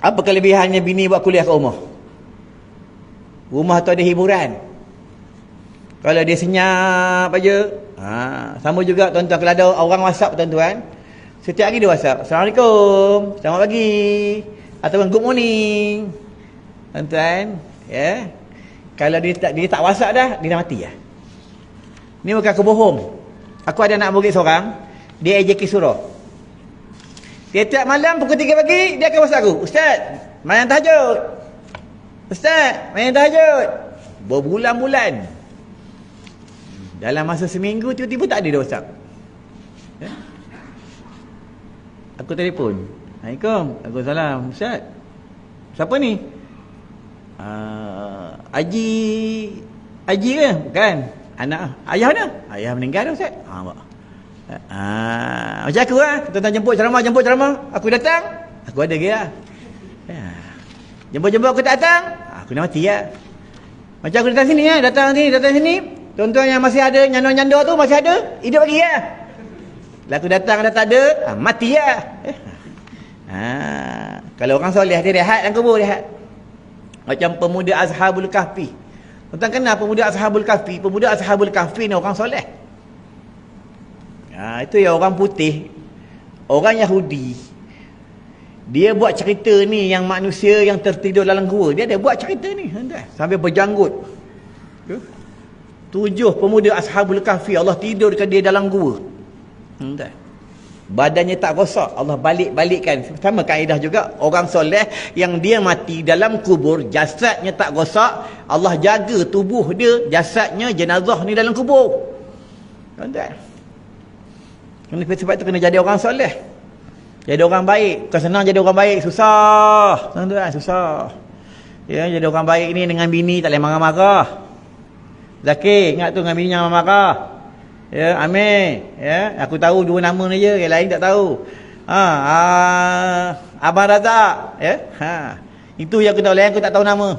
Apa kelebihannya bini buat kuliah kat rumah? Rumah tu ada hiburan. Kalau dia senyap aja. Sama juga tuan-tuan, kalau ada orang WhatsApp tuan-tuan, setiap hari dia WhatsApp, Assalamualaikum, selamat pagi, Ataupun good morning. Tuan-tuan, ya. Kalau dia tak WhatsApp dah, dia dah mati lah. Ni bukan aku bohong. Aku ada anak murid seorang, dia AJK surau. Tiap-tiap malam pukul 3 pagi, dia akan WhatsApp aku. Ustaz, malam tahajud. Ustaz, malam tahajud. Berbulan-bulan. Dalam masa seminggu, tiba-tiba tak ada dia WhatsApp. Ya? Aku telefon. Assalamualaikum. Waalaikumsalam. Ustaz, siapa ni? Haji ke? Bukan. Anak. Ayah mana? Ayah meninggal dah, Ustaz. Macam aku lah. Tuan-tuan jemput ceramah. Aku datang. Aku ada ke lah. Jemput aku tak datang. Aku dah mati lah. Macam aku datang sini lah. Datang sini. Tuan-tuan yang masih ada, nyandor-nyandor tu masih ada. Hidup lagi lah. Bila aku datang dah tak ada. Mati lah. Kalau orang soleh, dia rehat dalam kubur, rehat. Macam pemuda Ashabul Kahfi. Tuan-tuan kenal pemuda Ashabul Kahfi? Pemuda Ashabul Kahfi ni orang soleh. Itu yang orang putih. Orang Yahudi. Dia buat cerita ni yang manusia yang tertidur dalam gua. Dia ada buat cerita ni. Sampai berjanggut. 7 pemuda Ashabul Kahfi. Allah tidur dekat dia dalam gua. Badannya tak rosak, Allah balik-balikkan. Sama kaedah juga, orang soleh yang dia mati dalam kubur, jasadnya tak rosak, Allah jaga tubuh dia, jasadnya, jenazah ni dalam kubur. Tuan-tuan, sebab itu kena jadi orang soleh, jadi orang baik. Bukan senang jadi orang baik, susah. Tuan-tuan, susah. Ya, jadi orang baik ni dengan bini tak boleh marah-marah. Zakir, ingat tu, dengan bini jangan marah. Ya, Amir, ya, aku tahu 2 nama ni je, yang lain tak tahu. Abang Razak, ya. Itu yang aku tahu, lain aku tak tahu nama.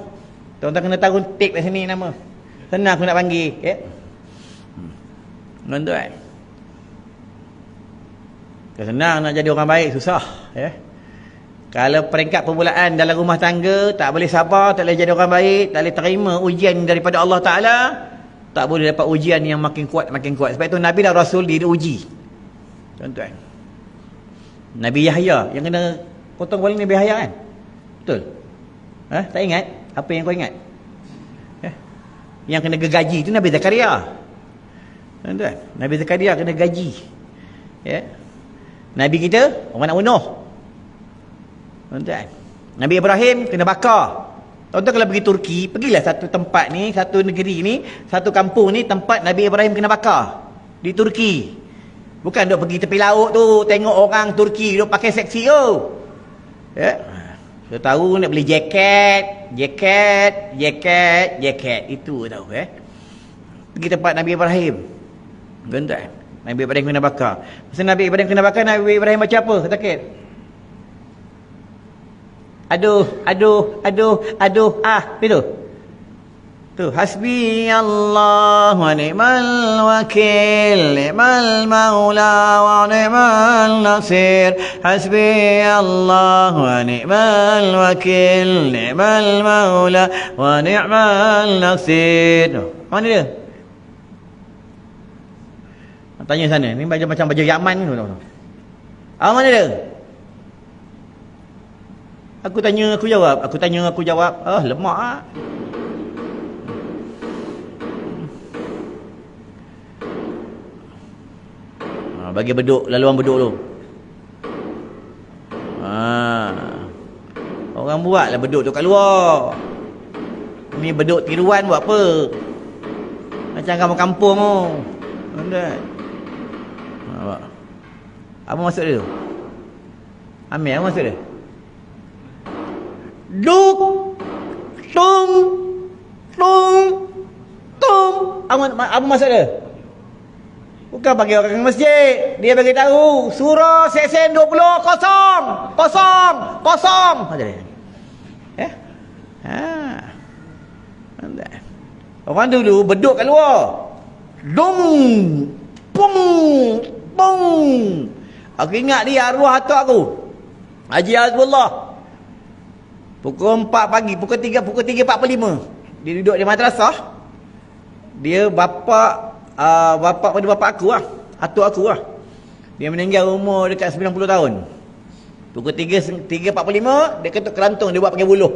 Tuan-tuan kena tahu tik kat sini nama. Senang aku nak panggil, ya. Tuan-tuan. Senang nak jadi orang baik, susah, ya. Kalau peringkat permulaan dalam rumah tangga, tak boleh sabar, tak boleh jadi orang baik, tak boleh terima ujian daripada Allah Ta'ala, tak boleh dapat ujian yang makin kuat. Sebab itu Nabi dan Rasul diuji. Tuan-tuan, Nabi Yahya yang kena potong kepala Nabi Yahya kan? Betul? Tak ingat? Apa yang kau ingat? Yang kena gergaji itu Nabi Zakaria. Tuan-tuan, Nabi Zakaria kena gaji. Nabi kita orang nak bunuh. Tuan-tuan, Nabi Ibrahim kena bakar. Tuan-tuan kalau pergi Turki, pergilah satu tempat ni, satu negeri ni, satu kampung ni, tempat Nabi Ibrahim kena bakar. Di Turki. Bukan duk pergi tepi laut tu, tengok orang Turki duk pakai seksi tu. Ya. Saya tahu nak beli jaket. Itu tahu, Pergi tempat Nabi Ibrahim. Tuan-tuan, Nabi Ibrahim kena bakar. Masa Nabi Ibrahim kena bakar, Nabi Ibrahim baca apa? Takut. Aduh, itu. Tu, hasbi Allah wa ni'mal wakil, ni'mal maula wa ni'mal nasir. Hasbi Allah wa ni'mal wakil, ni'mal maula wa ni'mal nasir. Mana dia? Tanya sana. Ni macam baju Yaman ni. Mana dia? Aku tanya, aku jawab. Lemak ah. Bagi beduk, laluan beduk tu. Orang buatlah beduk tu kat luar. Ni beduk tiruan buat apa? Macam kampung-kampung tu. Tuan-tuan. Apa maksud dia tu? Amir, apa maksud dia? Duk tung apa maksud dia? Bukan bagi orang masjid, dia bagi tahu surah sesen 20 kosong. Macam dia. Orang dulu beduk kat luar. Dung pung. Aku ingat dia arwah atuk aku, Haji Azbullah. Pukul 4 pagi, pukul 3:45. Dia duduk di madrasah. Dia bapa aku lah, atuk aku lah. Dia meninggal umur dekat 90 tahun. Pukul 3.45 dia ketuk kerantung, dia buat pakai buluh.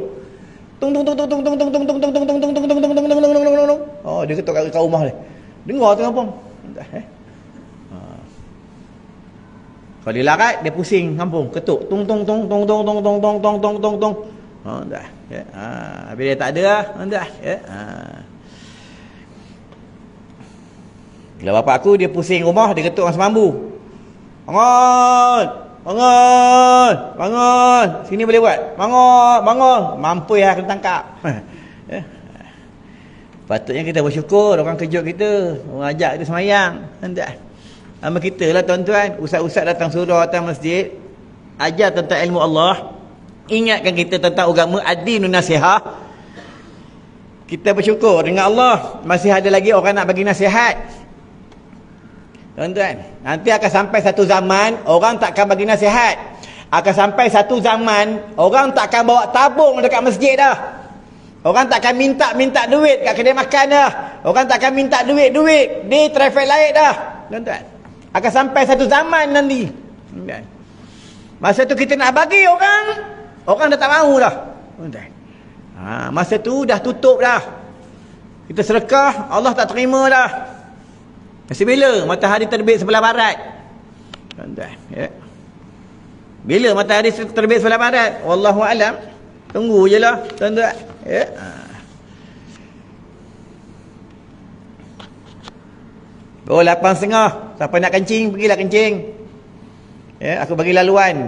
Tung tung tung tung tung tung tung tung tung tung tung tung tung tung tung tung tung. Oh, dia ketuk kat rumah dia. Dengar tengah pun. Kalau dia larat, dia pusing kampung, ketuk tung tung tung tung tung tung tung tung tung tung tung tung. Dah. Habis dia tak ada dah. Bila bapak aku dia pusing rumah, dia ketuk orang semambu. Bangun! Bangun! Bangun! Sini boleh buat. Bangun! Bangun! Mampu ya kena tangkap. Patutnya kita bersyukur orang kejut kita, orang ajak kita semayang. Dah. Sama kita lah tuan-tuan, ustaz-ustaz datang surau, datang masjid, ajar tentang ilmu Allah, ingatkan kita tentang agama, ad-dinun nasihah. Kita bersyukur dengan Allah, masih ada lagi orang nak bagi nasihat. Tuan-tuan, nanti akan sampai satu zaman, orang takkan bagi nasihat. Akan sampai satu zaman, orang takkan bawa tabung dekat masjid dah. Orang takkan minta duit kat kedai makan dah. Orang takkan minta duit di traffic light dah. Tuan-tuan, akan sampai satu zaman nanti. Masa tu kita nak bagi orang dah tak mahu dah. Masa tu dah tutup dah. Kita sedekah, Allah tak terima dah. Masih bila matahari terbit sebelah barat? Bila matahari terbit sebelah barat? Wallahu alam. Tunggu je lah, tuan-tuan. Oh, 8.30. Siapa nak kencing, pergilah kencing. Aku bagi laluan.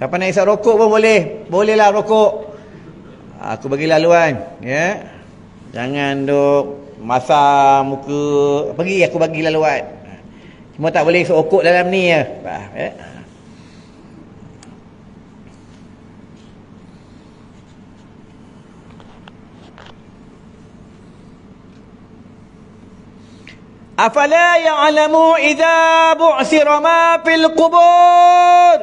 Siapa nak isap rokok pun boleh. Bolehlah rokok. Aku bagi laluan. Jangan duk masak muka. Pergi, aku bagi laluan. Cuma tak boleh isap rokok dalam ni je. Afala ya'lamu idza bu'sira ma fil qubur.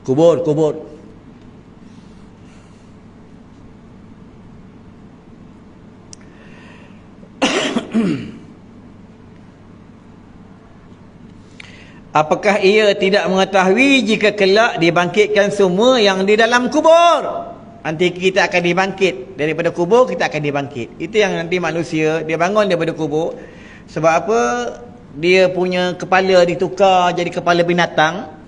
Kubur. Apakah ia tidak mengetahui jika kelak dibangkitkan semua yang di dalam kubur? Nanti kita akan dibangkit daripada kubur, kita akan dibangkit. Itu yang nanti manusia dia bangun daripada kubur. Sebab apa? Dia punya kepala ditukar jadi kepala binatang.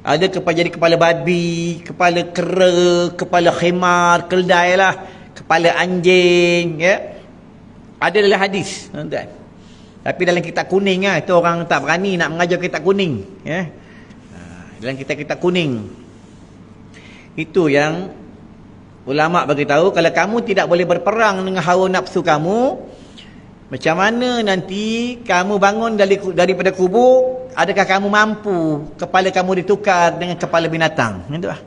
Ada jadi kepala babi, kepala kera, kepala khimar, keldai lah, kepala anjing, Ada dalam hadis, tuan-tuan. Tapi dalam kitab kuning itu orang tak berani nak mengajar kitab kuning, Dalam kitab kuning. Itu yang ulama' bagi tahu, kalau kamu tidak boleh berperang dengan hawa nafsu kamu, macam mana nanti kamu bangun daripada kubur, adakah kamu mampu kepala kamu ditukar dengan kepala binatang? Itulah.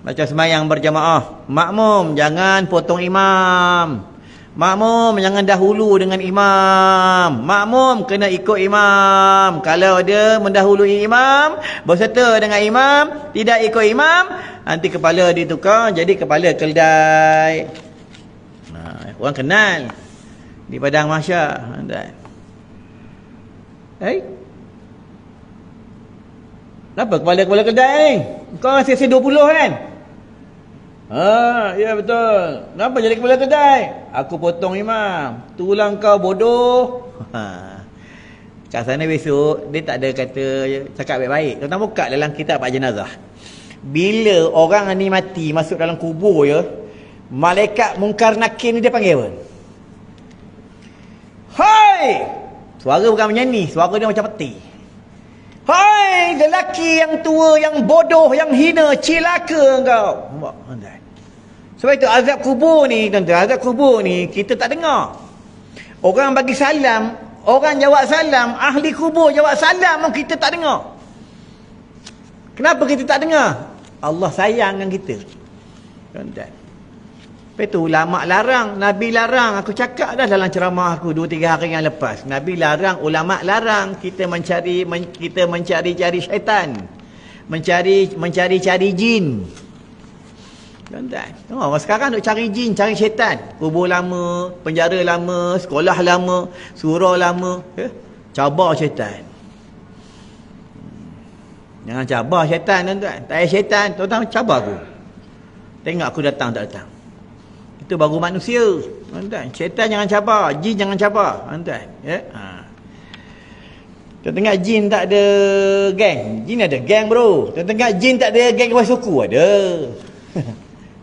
Macam sembahyang berjamaah, makmum jangan potong imam. Makmum jangan dahulu dengan imam. Makmum kena ikut imam. Kalau dia mendahului imam, berserta dengan imam, tidak ikut imam, nanti kepala ditukar jadi kepala keldai. Orang kenal di padang mahsyar. Kenapa kepala keldai ni? Kau masih 20 kan? Ya betul. Kenapa jadi kepala kedai? Aku potong imam. Tulang kau bodoh. Kat sana besok dia tak ada kata cakap baik-baik. Tuan-tuan buka dalam kitab Pak Jenazah. Bila orang ni mati masuk dalam kubur malaikat Munkar Nakir ni dia panggil apa? Hai! Suara bukan macam ni, suara dia macam peti. Hai lelaki yang tua, yang bodoh, yang hina, cilaka engkau. Sebab itu azab kubur ni, tuan-tuan, azab kubur ni kita tak dengar. Orang bagi salam, orang jawab salam, ahli kubur jawab salam pun kita tak dengar. Kenapa kita tak dengar? Allah sayang dengan kita, tuan-tuan. Lepas tu ulama' larang, Nabi larang. Aku cakap dah dalam ceramah aku 2-3 hari yang lepas. Nabi larang, ulama' larang kita mencari-cari syaitan. Mencari-cari jin. Tuan-tuan, orang sekarang duk cari jin, cari syaitan. Kubur lama, penjara lama, sekolah lama, surau lama, cabar syaitan. Jangan cabar syaitan, tuan-tuan. Tak payah syaitan, tuan-tuan cabar aku. Tengok aku datang tak datang. Itu baru manusia, tuan-tuan. Syaitan jangan cabar, jin jangan cabar, tuan-tuan. Ya. Tuan tengok jin tak ada geng. Jin ada geng, bro. Tuan tengok jin tak ada geng kepada suku, ada.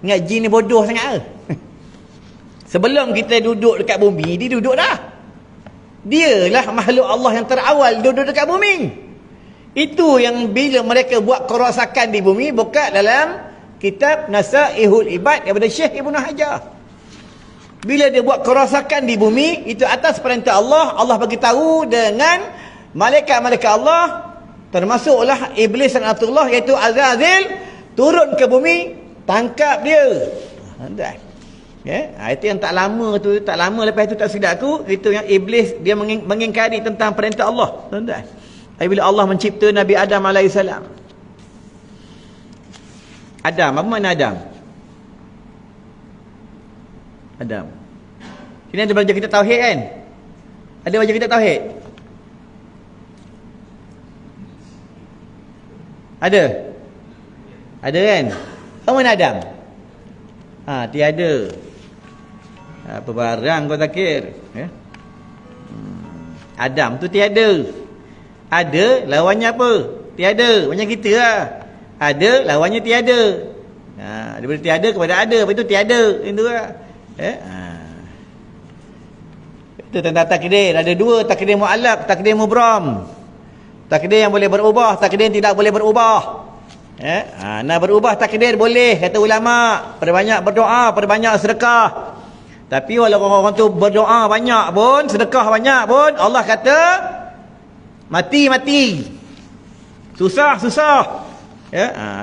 Ingat jin ni bodoh sangat ke? Sebelum kita duduk dekat bumi, dia duduk dah. Dialah makhluk Allah yang terawal duduk dekat bumi. Itu yang bila mereka buat kerosakan di bumi, buka dalam kitab Nasaihul Ibad daripada Syekh Ibnu Hajar. Bila dia buat kerosakan di bumi, itu atas perintah Allah. Allah bagi tahu dengan malaikat-malaikat Allah, termasuklah iblis laknatullah, iaitu Azazil, turun ke bumi, tangkap dia. Itu yang tak lama tu, tak lama lepas itu tak silap aku, itu yang iblis dia mengingkari tentang perintah Allah, tuan-tuan. Bila Allah mencipta Nabi Adam AS. Adam, apa makna Adam? Adam. Sini ada belajar kita tauhid kan? Ada belajar kita tauhid? Ada? Ada kan? Apa makna Adam? Tiada. Apa barang kau takir? Adam tu tiada. Ada, lawannya apa? Tiada. Macam kita lah. Ada, lawannya tiada. Daripada tiada kepada ada. Lepas itu tiada. Itu lah. Itu tentang takdir. Ada dua, takdir mu'allaq, takdir mubram. Takdir yang boleh berubah, takdir yang tidak boleh berubah. Nak berubah takdir boleh, kata ulama. Perbanyak berdoa, perbanyak sedekah. Tapi walaupun orang tu berdoa banyak pun, sedekah banyak pun, Allah kata mati. Susah.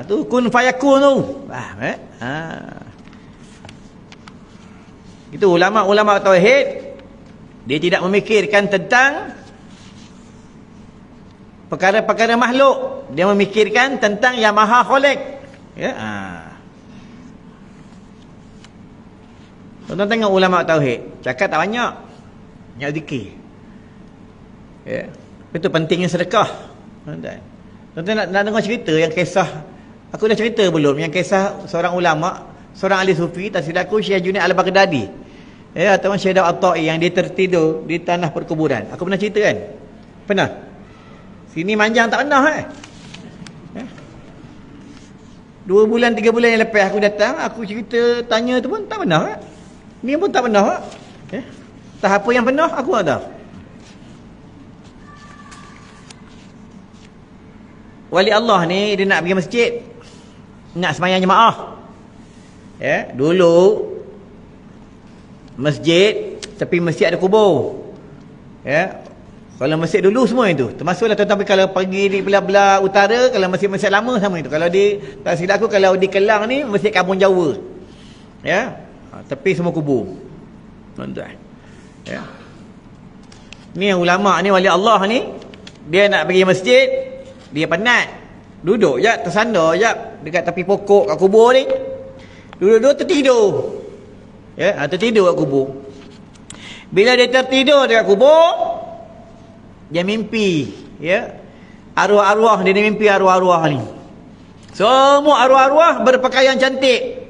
Tu kun fayakun tu. Itu ulama-ulama tauhid, dia tidak memikirkan tentang perkara-perkara makhluk, dia memikirkan tentang yang maha khaliq. Tuan-tuan tengok ulama tauhid, cakap tak banyak zikir. Itu pentingnya sedekah. Tuan-tuan nak dengar cerita yang kisah, aku dah cerita belum, yang kisah seorang ulama, seorang ahli sufi, tak silap aku, Syekh Junaid Al-Baghdadi, atau Syekh Daud At-Tai, yang dia tertidur di tanah perkuburan. Aku pernah cerita kan? Pernah? Sini manjang tak pernah 2 bulan 3 bulan yang lepas aku datang, aku cerita tanya tu pun tak pernah. Ni pun tak pernah. Tak apa yang pernah aku tak tahu. Wali Allah ni dia nak pergi masjid, nak sembahyang jemaah. Dulu masjid, tepi masjid ada kubur. Kalau masjid dulu semua itu, termasuklah tetapi kalau pergi di belah-belah utara, kalau masjid-masjid lama sama itu. Kalau di, tak silap aku, kalau di Kelang ni masjid Kampung Jawa. Tepi semua kubur. Tuan-tuan. Ni yang ulama ni, wali Allah ni, dia nak pergi masjid, dia penat. Duduk je, tersandar je dekat tepi pokok kat kubur ni. Duduk-duduk tertidur. Tertidur kat kubur. Bila dia tertidur dekat kubur, dia mimpi, arwah-arwah dia mimpi, arwah-arwah ni. Semua arwah-arwah berpakaian cantik,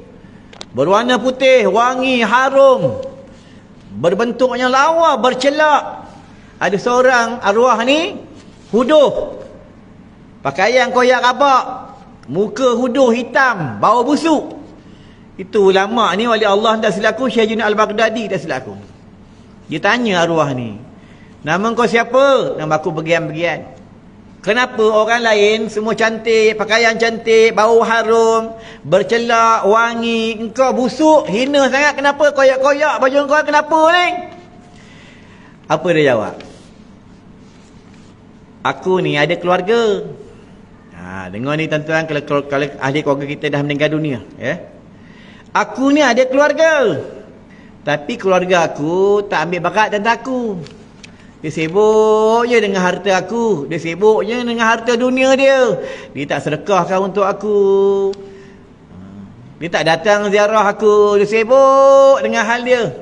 berwarna putih, wangi, harum, berbentuknya lawa, bercelak. Ada seorang arwah ni huduh, pakaian koyak rabak, muka huduh hitam, bau busuk. Itu ulama ni, wali Allah tak silap aku, Syekh Junaid Al-Baghdadi tak silap aku. Dia tanya arwah ni, nama kau siapa? Nama aku Begian-Begian. Kenapa orang lain semua cantik, pakaian cantik, bau harum, bercelak, wangi, engkau busuk, hina sangat, kenapa koyak-koyak baju kau, kenapa ni? Apa dia jawab? Aku ni ada keluarga. Dengar ni tuan-tuan, kalau ahli keluarga kita dah meninggal dunia, aku ni ada keluarga, tapi keluarga aku tak ambil bakat tentang aku. Dia sibuk je dengan harta aku, dia sibuk je dengan harta dunia dia. Dia tak sedekahkan untuk aku, dia tak datang ziarah aku, dia sibuk dengan hal dia.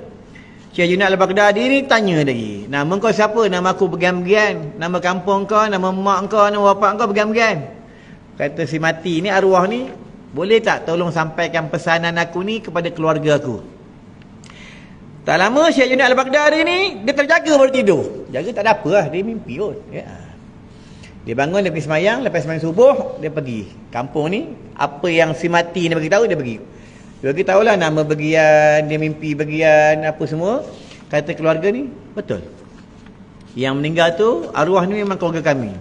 Syekh Junaid Al-Baghdadi ni tanya lagi, nama kau siapa? Nama aku Begian-Begian. Nama kampung kau, nama mak kau, nama bapak kau Begian-Begian. Kata si mati ni, arwah ni, boleh tak tolong sampaikan pesanan aku ni kepada keluarga aku? Tak lama Syekh Junaid Al-Baghdadi ni, dia terjaga baru tidur. Jaga tak ada apa lah, dia mimpi kot. Ya. Dia bangun, dia pergi semayang, lepas semayang subuh, dia pergi. Kampung ni, apa yang si mati ni beritahu, dia pergi. Dia beritahu lah nama bagian, dia mimpi bagian, apa semua. Kata keluarga ni, betul. Yang meninggal tu, arwah ni memang keluarga kami.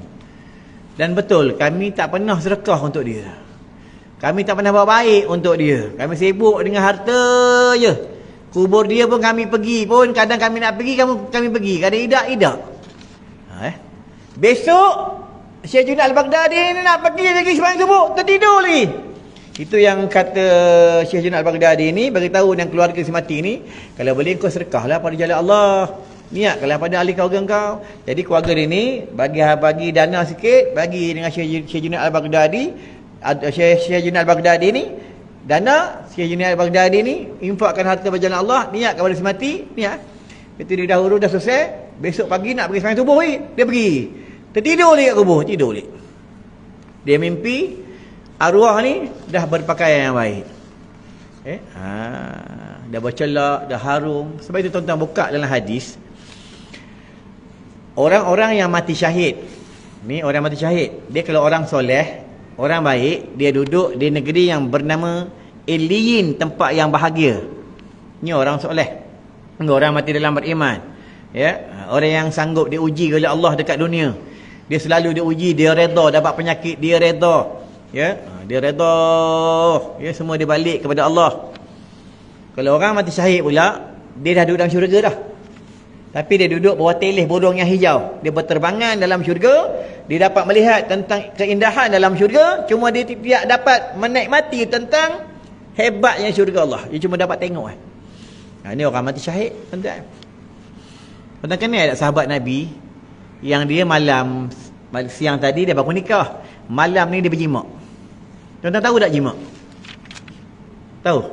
Dan betul, kami tak pernah sedekah untuk dia. Kami tak pernah buat baik untuk dia. Kami sibuk dengan harta je. Kubur dia pun kami pergi pun, kadang kami nak pergi, kami pergi. Kadang tidak. Besok, Syekh Junaid Al-Baghdadi ni nak pergi lagi sembahyang subuh, tertidur lagi. Itu yang kata Syekh Junaid Al-Baghdadi ni, beritahu dengan keluarga si mati ni, kalau boleh kau sedekahlah pada jalan Allah. Niatkanlah pada ahli keluarga kau. Jadi keluarga dia ni bagi dana sikit, bagi dengan Syekh Junaid Al-Baghdadi. Syekh Junaid Al-Baghdadi ni dana, Syekh Junaid Al-Baghdadi ni infakkan harta pada jalan Allah, niat kepada si mati, niat. Itu dia dahulu dah selesai, besok pagi nak pergi sembahyang subuh ni, dia pergi. Tertidur lagi kat kubur, tidur lagi. Dia mimpi arwah ni dah berpakaian yang baik. Dah bercelak, dah harum. Sebab itu tuan-tuan buka dalam hadis, orang-orang yang mati syahid ni, orang mati syahid, dia kalau orang soleh, orang baik, dia duduk di negeri yang bernama Iliyin, tempat yang bahagia. Ni orang soleh, orang mati dalam beriman, ya. Orang yang sanggup diuji oleh Allah dekat dunia, dia selalu diuji, dia redha dapat penyakit, dia redha, ya. Dia redha, ya, semua dia balik kepada Allah. Kalau orang mati syahid pula, dia dah duduk dalam syurga dah. Tapi dia duduk bawah telih burung yang hijau. Dia berterbangan dalam syurga. Dia dapat melihat tentang keindahan dalam syurga. Cuma dia tidak dapat menikmati tentang hebatnya syurga Allah. Dia cuma dapat tengok. Ini orang mati syahid. Tuan-tuan kenal ada sahabat Nabi yang dia siang tadi dia baru nikah. Malam ni dia berjimak. Tuan-tuan tahu tak jimak? Tahu?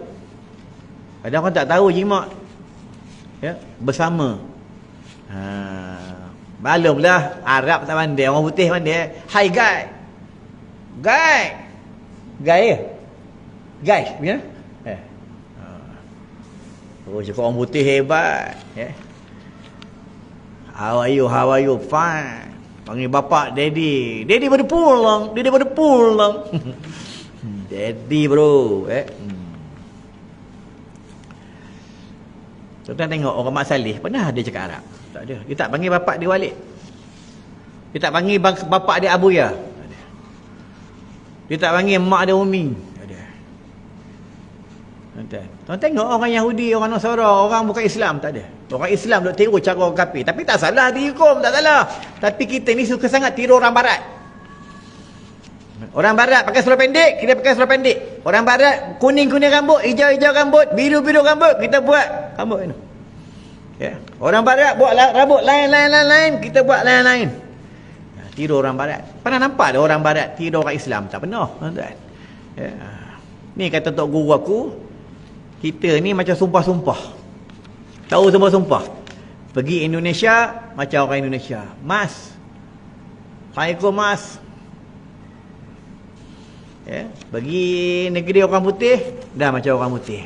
Ada orang tak tahu jimak. Ya, bersama. Malumlah Arab tak pandai, orang putih pandai. Hai guy. Guy macam mana? Oh, cakap orang putih hebat, ya. How are you? Fine. Panggil bapak daddy. Daddy pada pulang. Daddy bro, Tuan-tuan tengok orang Mak Saleh, pernah ada cakap Arab? Tak ada. Dia tak panggil bapak dia Walid. Dia tak panggil bapak dia Abuya. Tak ada. Dia tak panggil mak dia Umi. Tak ada. Tuan-tuan tengok orang Yahudi, orang Nasara, orang bukan Islam, tak ada. Orang Islam duk tiru cara orang kafir. Tapi tak salah dihukum, tak salah. Tapi kita ni suka sangat tiru orang Barat. Orang Barat pakai seluar pendek, kita pakai seluar pendek. Orang Barat kuning-kuning rambut, hijau-hijau rambut, biru-biru rambut, kita buat rambut ni. Ya. Orang Barat buat rambut lain, kita buat lain-lain. Tiru orang Barat. Pernah nampak ada orang Barat tiru orang Islam? Tak pernah, tuan-tuan. Ya. Ni kata tok guru aku, kita ni macam sumpah-sumpah. Tahu sumpah-sumpah? Pergi Indonesia macam orang Indonesia. Mas. Assalamualaikum mas. Ya. Pergi negeri orang putih, dah macam orang putih.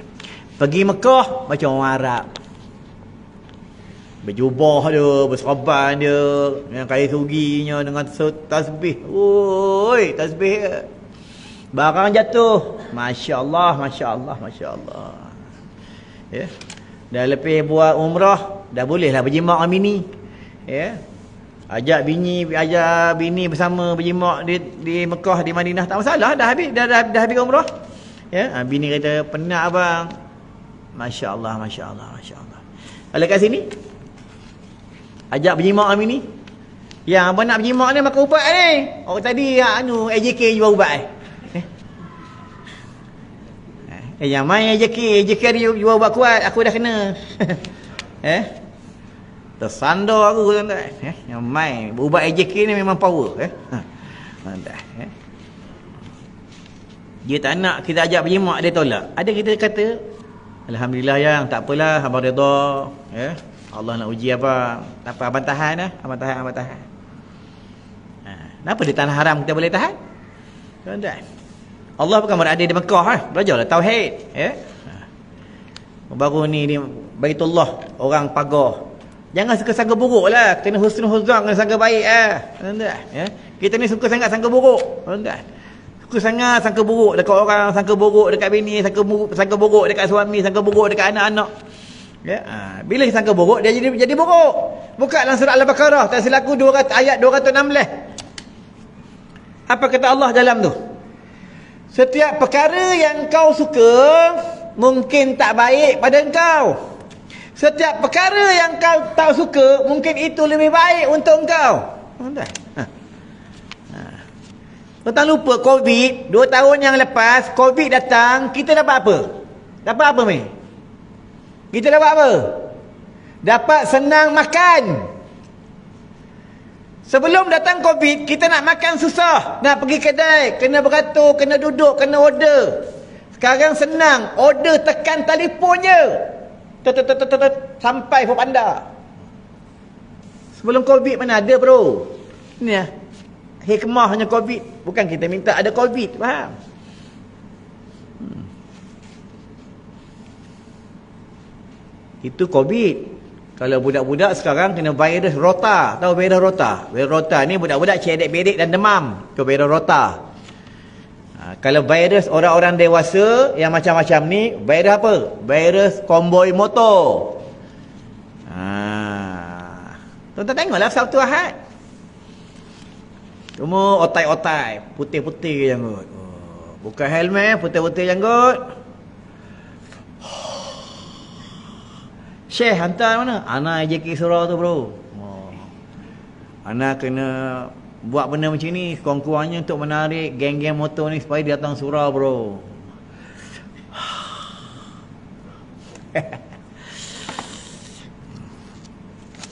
Pergi Mekah macam orang Arab. Berjubah dia, berserban dia, dengan kain suginya, dengan tasbih. Oi, tasbih. Barang jatuh. Masya Allah. Ya. Dah lepas buat umrah, dah bolehlah berjimak dengan bini. Ya. Ajak bini bersama berjimak di Mekah, di Madinah, tak masalah, dah habis umrah. Ya, bini kata, penat abang. Masya Allah. Kalau kat sini ajak berjimak dengan bini, yang abang nak berjimak ni makan ubat ni. Orang tadi AJK jual ubat yang main AJK ada jual ubat kuat, aku dah kena. Tersandar aku, tuan-tuan. Yang main ubat AJK ni memang power. Dia tak nak kita ajak berjimak, dia tolak. Ada kita kata, alhamdulillah yang tak apalah, abang redha. Allah nak uji apa? Tak apa, abang tahan lah. Abang tahan. Kenapa dia tahan haram kita boleh tahan? Tuan-tuan, Allah bukan berada di Mekah, belajarlah tauhid, ya. Baru ni Baitullah orang pagar. Jangan suka sangka buruk lah. Kena husnuzan, kena sangka baik tuan-tuan, ya. Kita ni suka sangat sangka buruk, tuan-tuan. Suka sangat sangka buruk dekat orang, sangka buruk dekat bini, sangka buruk dekat suami, sangka buruk dekat anak-anak. Ya, bila sangka buruk dia jadi buruk. Buka dalam surah Al-Baqarah, tak silaku ayat 216. Apa kata Allah dalam tu? Setiap perkara yang kau suka mungkin tak baik pada engkau. Setiap perkara yang kau tak suka mungkin itu lebih baik untuk engkau. Tuan lupa Covid 2 tahun yang lepas, Covid datang, kita dapat apa? Dapat apa ni? Kita dapat apa? Dapat senang makan. Sebelum datang Covid, kita nak makan susah. Nak pergi kedai, kena beratur, kena duduk, kena order. Sekarang senang, order tekan telefon je. Sampai pun pandai. Sebelum Covid mana ada bro. Ni lah hikmahnya Covid. Bukan kita minta ada Covid, faham? Itu Covid. Kalau budak-budak sekarang kena virus rota. Tahu virus rota? Virus rota ni budak-budak cedek-bedek dan demam. Itu virus rota. Kalau virus orang-orang dewasa yang macam-macam ni, virus apa? Virus komboi motor. Tuan-tuan tengoklah Sabtu Ahad. Semua otai-otai, putih-putih janggut. Bukan helmet, putih-putih janggut. Syekh hantar mana? Anak JK surau tu bro. Anak kena buat benda macam ni kurang-kurangnya untuk menarik geng-geng motor ni supaya dia datang surau bro.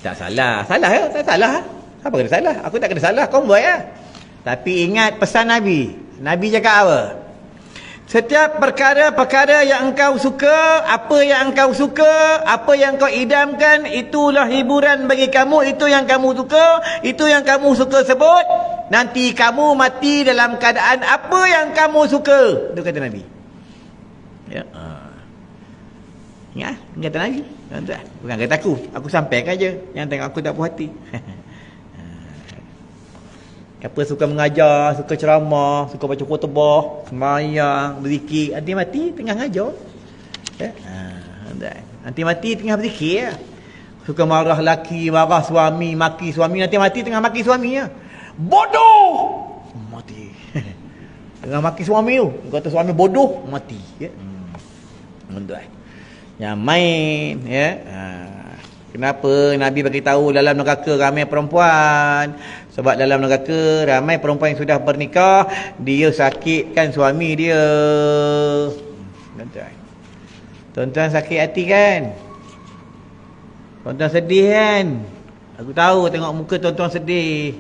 Tak salah. Salah ya? Tak salah. Apa kena salah? Aku tak kena salah. Kau buat ya. Tapi ingat pesan Nabi. Nabi cakap apa? Setiap perkara-perkara yang engkau suka, apa yang engkau suka, apa yang kau idamkan, itulah hiburan bagi kamu, itu yang kamu suka, itu yang kamu suka sebut. Nanti kamu mati dalam keadaan apa yang kamu suka. Itu kata Nabi. Ya. Ingat? Kata Nabi. Bukan kata aku. Aku sampaikan je. Yang tengok aku tak puas hati. Apa suka mengajar, suka ceramah, suka baca khutbah, semayang, berzikir, nanti mati tengah ngajar. Nanti mati tengah berzikir ya. Suka marah laki, marah suami, maki suami, nanti mati tengah maki suami ya. Bodoh! Mati. Tengah maki suami tu, kata suami bodoh, mati ya. Yang main ya. Kenapa Nabi bagi tahu dalam neraka ramai perempuan? Sebab dalam neraka ramai perempuan yang sudah bernikah, dia sakitkan suami dia. Tuan-tuan sakit hati kan? Tuan-tuan sedih kan? Aku tahu tengok muka tuan-tuan sedih.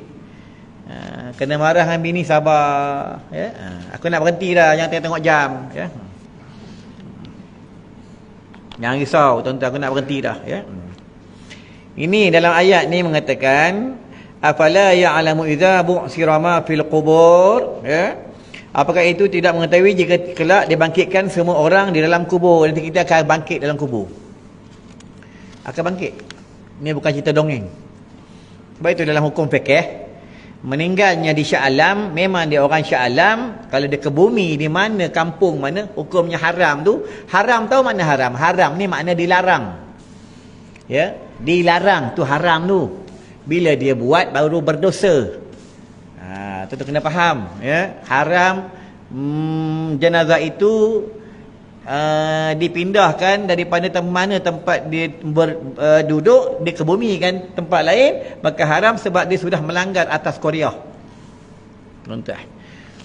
Kena marah dengan bini, sabar ya? Aku nak berhenti dah, jangan tengok jam ya? Jangan risau tuan-tuan, aku nak berhenti dah ya? Ini dalam ayat ni mengatakan afala ya'lamu idza bu'sira ma fil qubur ya. Apakah itu tidak mengetahui jika kelak dibangkitkan semua orang di dalam kubur, nanti kita akan bangkit dalam kubur. Akan bangkit. Ini bukan cerita dongeng. Sebab itu dalam hukum fikih, meninggalnya di Shah Alam, memang dia orang Shah Alam. Kalau dia ke bumi di mana, kampung mana, hukumnya haram tu. Haram tahu makna haram? Haram ni makna dilarang. Ya, dilarang tu haram tu. Bila dia buat baru berdosa. Tu kena faham ya. Haram jenazah itu dipindahkan daripada mana tempat dia duduk, dia kebumikan tempat lain, maka haram sebab dia sudah melanggar atas Korea. Tuan-tuan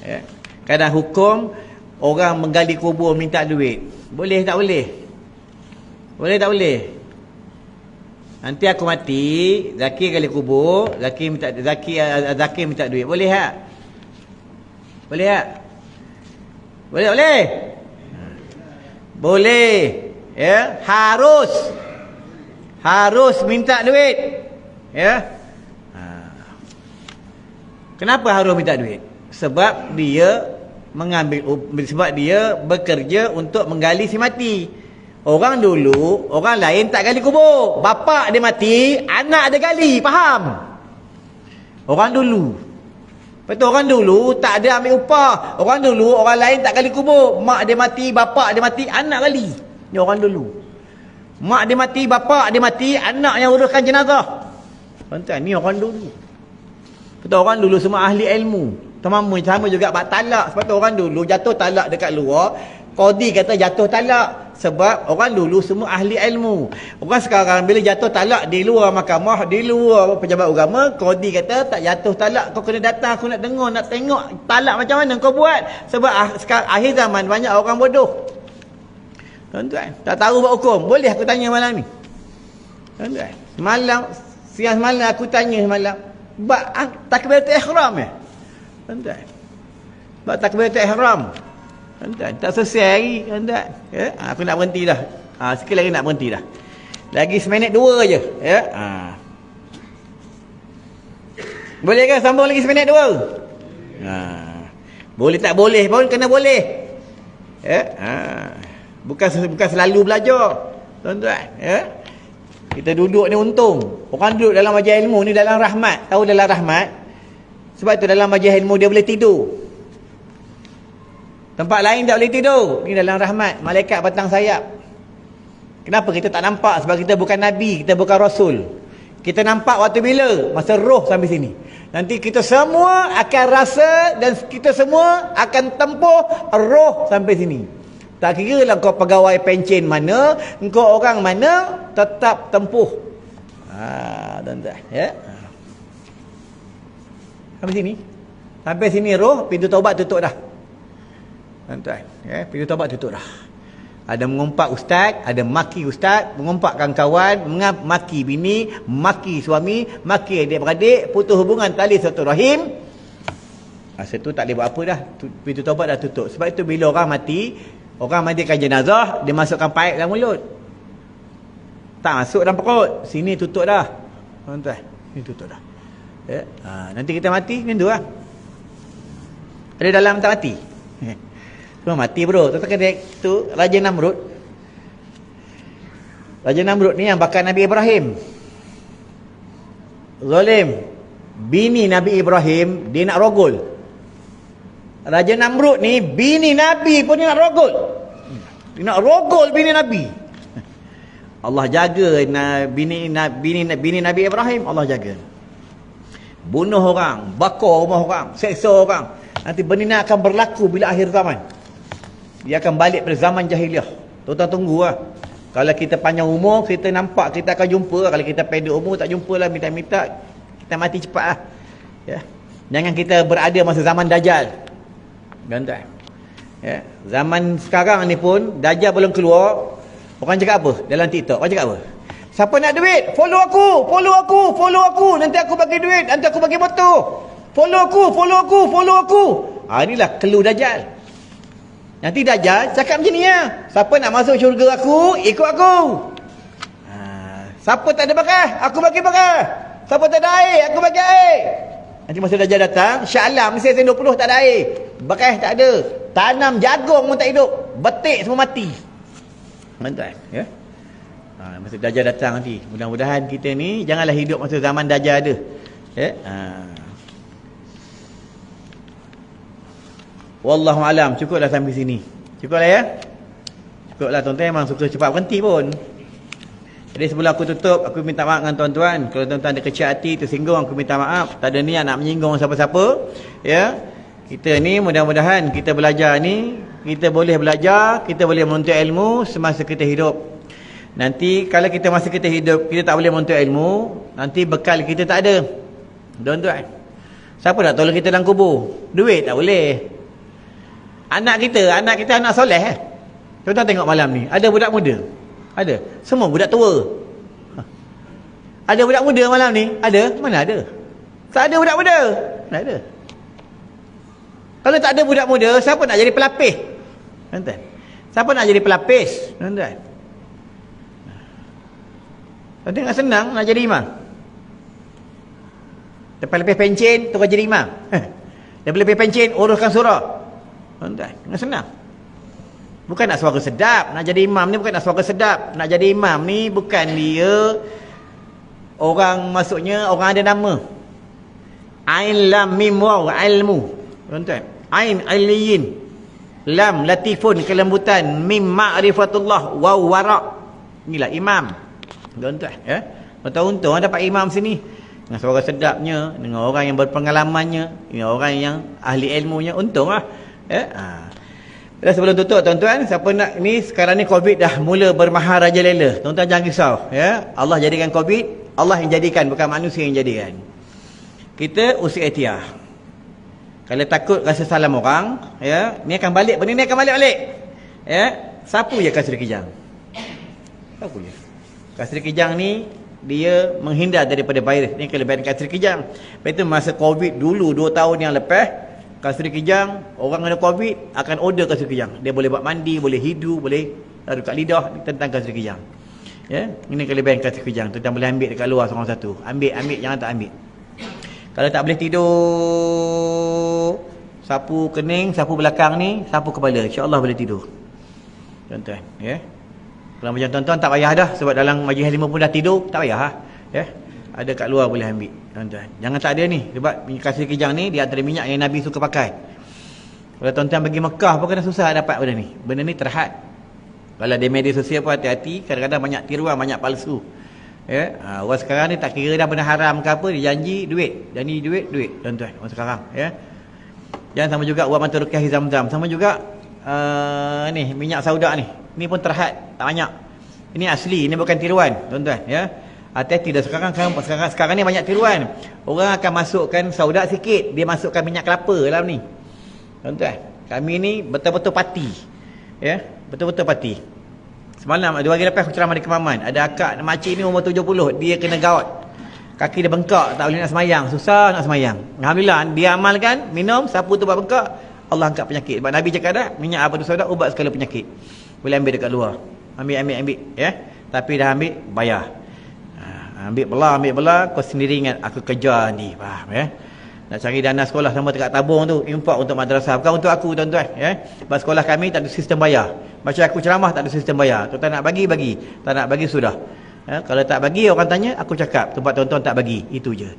ya. Kadang hukum orang menggali kubur minta duit, boleh tak boleh? Boleh tak boleh? Nanti aku mati, Zaki gali kubur, Zaki minta duit. Boleh tak? Boleh tak? Boleh, boleh? Boleh. Ya, harus minta duit. Ya. Kenapa harus minta duit? Sebab dia sebab dia bekerja untuk menggali si mati. Orang dulu, orang lain tak gali kubur. Bapak dia mati, anak dia gali, faham? Orang dulu. Betul, orang dulu tak ada ambil upah. Orang dulu, orang lain tak gali kubur. Mak dia mati, bapak dia mati, anak gali. Ni orang dulu. Mak dia mati, bapak dia mati, anak yang uruskan jenazah. Tuan-tuan, ni orang dulu. Betul, orang dulu semua ahli ilmu. Sama juga bab talak. Sebab tu orang dulu jatuh talak dekat luar, qadi kata jatuh talak. Sebab orang dulu semua ahli ilmu. Orang sekarang bila jatuh talak di luar mahkamah, di luar pejabat agama, qadi kata tak jatuh talak, kau kena datang, aku nak dengar, nak tengok talak macam mana kau buat. Sebab sekarang akhir zaman banyak orang bodoh. Tuan-tuan, tak tahu buat hukum. Boleh aku tanya malam ni? Tuan-tuan, siang semalam aku tanya semalam, bab takbiratul ihram ya? Tuan-tuan, bab takbiratul ihram. Tuan-tuan, tak selesai hari, tuan-tuan. Ya? Aku nak berhenti dah. Sikit lagi nak berhenti dah. Lagi seminit 2 je. Ya? Boleh ke sambung lagi seminit 2? Boleh tak boleh pun kena boleh. Ya? Bukan selalu belajar. Tuan-tuan. Ya? Kita duduk ni untung. Orang duduk dalam majlis ilmu ni dalam rahmat. Tahu dalam rahmat? Sebab tu dalam majlis ilmu dia boleh tidur. Tempat lain tak boleh tidur. Ni dalam rahmat. Malaikat batang sayap. Kenapa kita tak nampak? Sebab kita bukan Nabi, kita bukan Rasul. Kita nampak waktu bila? Masa roh sampai sini. Nanti kita semua akan rasa dan kita semua akan tempuh roh sampai sini. Tak kira lah kau pegawai pencen mana, kau orang mana, tetap tempuh. Tuan-tuan. Ya? Sampai sini. Sampai sini roh, pintu taubat tutup dah. Tuan-tuan, ya, pintu taubat tutup dah. Ada mengumpat ustaz, ada maki ustaz, mengumpatkan kawan, maki bini, maki suami, maki adik-beradik, putus hubungan tali silaturahim. Masa tu tak boleh buat apa dah. Pintu taubat dah tutup. Sebab itu bila orang mati, orang mandikan jenazah, dia masukkan paip dalam mulut. Tak masuk dalam perut. Sini tutup dah. Tuan-tuan, sini tutup dah. Ya. Nanti kita mati, macam tu lah. Ada dalam tak mati. Semua mati bro. Tu Raja Namrud. Raja Namrud ni yang bakar Nabi Ibrahim. Zalim. Bini Nabi Ibrahim dia nak rogol. Raja Namrud ni bini Nabi pun dia nak rogol. Dia nak rogol bini Nabi. Allah jaga bini Nabi Ibrahim, Allah jaga. Bunuh orang, bakar rumah orang, seksa orang. Nanti benda ni akan berlaku bila akhir zaman. Dia akan balik pada zaman jahiliah. Tuan-tuan tunggu lah. Kalau kita panjang umur, kita nampak kita akan jumpa. Kalau kita pendek umur, tak jumpa lah. Minta-minta, kita mati cepat lah. Ya. Jangan kita berada masa zaman Dajjal. Tuan-tuan. Ya. Zaman sekarang ni pun, Dajjal belum keluar. Orang cakap apa? Dalam TikTok, orang cakap apa? Siapa nak duit? Follow aku, follow aku, follow aku. Nanti aku bagi duit, nanti aku bagi motor. Follow aku, follow aku, follow aku. Inilah clue Dajjal. Nanti Dajjal cakap macam ni lah. Siapa nak masuk syurga aku, ikut aku. Siapa tak ada bakat, aku bagi bakat. Siapa tak ada air, aku bagi air. Nanti masa Dajjal datang, Shah Alam, Mesir 20 tak ada air. Bakat tak ada. Tanam jagung pun tak hidup. Betik semua mati. Tuan-tuan, ya. Masa Dajjal datang nanti, mudah-mudahan kita ni janganlah hidup masa zaman Dajjal ada. Ya. Wallahu alam, cukuplah sampai sini. Cukuplah ya. Cukuplah tuan-tuan, memang suka cepat berhenti pun. Jadi sebelum aku tutup, aku minta maaf dengan tuan-tuan. Kalau tuan-tuan ada kecil hati, tersinggung, aku minta maaf. Tak ada niat nak menyinggung siapa-siapa. Ya. Kita ni mudah-mudahan kita belajar ni, kita boleh belajar, kita boleh menuntut ilmu semasa kita hidup. Nanti kalau kita masa kita hidup, kita tak boleh menuntut ilmu, nanti bekal kita tak ada. Tuan-tuan. Siapa nak tolong kita dalam kubur? Duit tak boleh. Anak kita anak soleh Tuan-tuan tengok malam ni, ada budak muda? Ada. Semua budak tua. Ada budak muda malam ni? Ada? Mana ada? Tak ada budak muda. Tak ada. Kalau tak ada budak muda, siapa nak jadi pelapis? Tuan-tuan. Siapa nak jadi pelapis? Tuan-tuan. Tuan-tuan tengok senang nak jadi imam. Lepas lepis pencen, tukar jadi imam. Lepas lepis pencen, uruskan surah. Tuan-tuan, dengan senang. Bukan nak suara sedap. Nak jadi imam ni bukan nak suara sedap. Nak jadi imam ni bukan dia orang, maksudnya orang ada nama. Ain lam mim waw ilmu. Tuan-tuan, ain aliyin, lam latifun kelembutan, mim ma'rifatullah, waw wara'. Inilah imam. Tuan-tuan, ya. Untung dapat imam sini dengan suara sedapnya, dengan orang yang berpengalamannya, dengan orang yang ahli ilmunya. Untunglah, ya. Dan sebelum tutup tuan-tuan, siapa nak ni, sekarang ni Covid dah mula bermaharajalela. Tuan-tuan jangan risau, ya. Allah jadikan Covid, Allah yang jadikan, bukan manusia yang jadikan. Kita usi ikhtiar. Kalau takut rasa salam orang, ya, ni akan balik, benda ni akan balik-balik. Ya, sapu je kasri kijang. Sapu je. Kasri kijang ni dia menghindar daripada virus. Ni kelebihan kasri kijang. Lepas itu masa Covid dulu 2 tahun yang lepas, kasri kijang, orang kena Covid akan order kasri kijang. Dia boleh buat mandi, boleh hidu, boleh taruh kat lidah tentang kasri kijang. Ya, ini kelebihan kasri kijang. Tuan boleh ambil dekat luar seorang satu. Ambil, jangan tak ambil. Kalau tak boleh tidur, sapu kening, sapu belakang ni, sapu kepala. InsyaAllah boleh tidur. Tuan-tuan, ya. Kalau macam tuan-tuan tak payah dah, sebab dalam majlis 5 pun dah tidur, tak payah, ya. Ada kat luar boleh ambil, tuan-tuan. Jangan tak ada ni, sebab minyak kasri kijang ni di antara minyak yang Nabi suka pakai. Kalau tuan-tuan pergi Mekah pun kena susah dapat benda ni. Benda ni terhad. Kalau di media sosial pun hati-hati, kadang-kadang banyak tiruan, banyak palsu. Ya, orang sekarang ni tak kira dah benda haram ke apa, dia janji duit, tuan-tuan, orang sekarang, ya. Jangan sama juga ubat mata ruqyah Zam-Zam, sama juga ni minyak sauda ni pun terhad, tak banyak. Ini asli, ini bukan tiruan, tuan-tuan, ya. Hati-hati dah sekarang ni banyak tiruan. Orang akan masukkan sauda sikit, dia masukkan minyak kelapa dalam ni. Tuan-tuan, kami ni betul-betul pati. Ya, betul-betul pati. Semalam 2 hari lepas aku ceramah di Kemaman, ada akak makcik ni umur 70, dia kena gout. Kaki dia bengkak, tak boleh nak semayang, susah nak semayang. Alhamdulillah dia amalkan, minum, sapu tu buat bengkak, Allah angkat penyakit. Sebab Nabi cakap dah, minyak apa tu sauda ubat segala penyakit. Boleh ambil dekat luar. Ambil, ya. Tapi dah ambil, bayar. Ambil belah, kau sendiri ingat aku kerja ni, faham, ya. Nak cari dana sekolah sama dekat tabung tu, infak untuk madrasah, bukan untuk aku, tuan-tuan, ya. Sebab sekolah kami tak ada sistem bayar. Macam aku ceramah tak ada sistem bayar. Tuan-tuan nak bagi, tak nak bagi sudah. Ya, kalau tak bagi orang tanya, aku cakap tempat tuan-tuan tak bagi, itu je.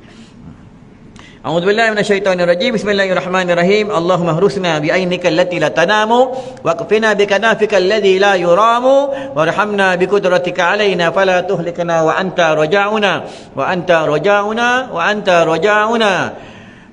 A'udzubillahi minasyaitonirrajim. Bismillahirrahmanirrahim. Allahumma hrusna bi ainika allati la tanamu wa qfina bi kanafika alladhi la yuramu warhamna bi qudratika alaina fala tuhlikna wa anta rajauna.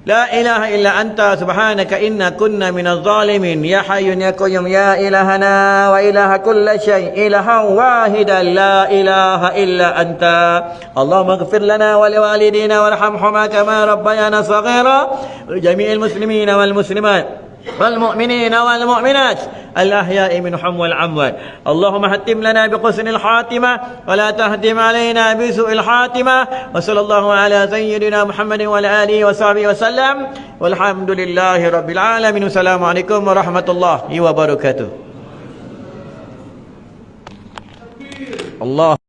La ilaha illa anta subhanaka inna kunna minaz zalimin. Ya hayyun ya qayyum ya ilahana wa ilaha kulli syai' ilahan wahidan la ilaha illa anta. Allahumma ighfir lana wa liwalidina warhamhuma kama rabbayana saghira wa jami'il muslimina wal muslimat والمؤمنين والمؤمنات الأحياء منهم والأموات. اللهم هتم لنا بحسن الخاتمة ولا تهتم علينا بسوء الخاتمة. وصلى الله على سيدنا محمد وعلى آله وصحبه وسلم والحمد لله رب العالمين. السلام عليكم ورحمة الله وبركاته. الله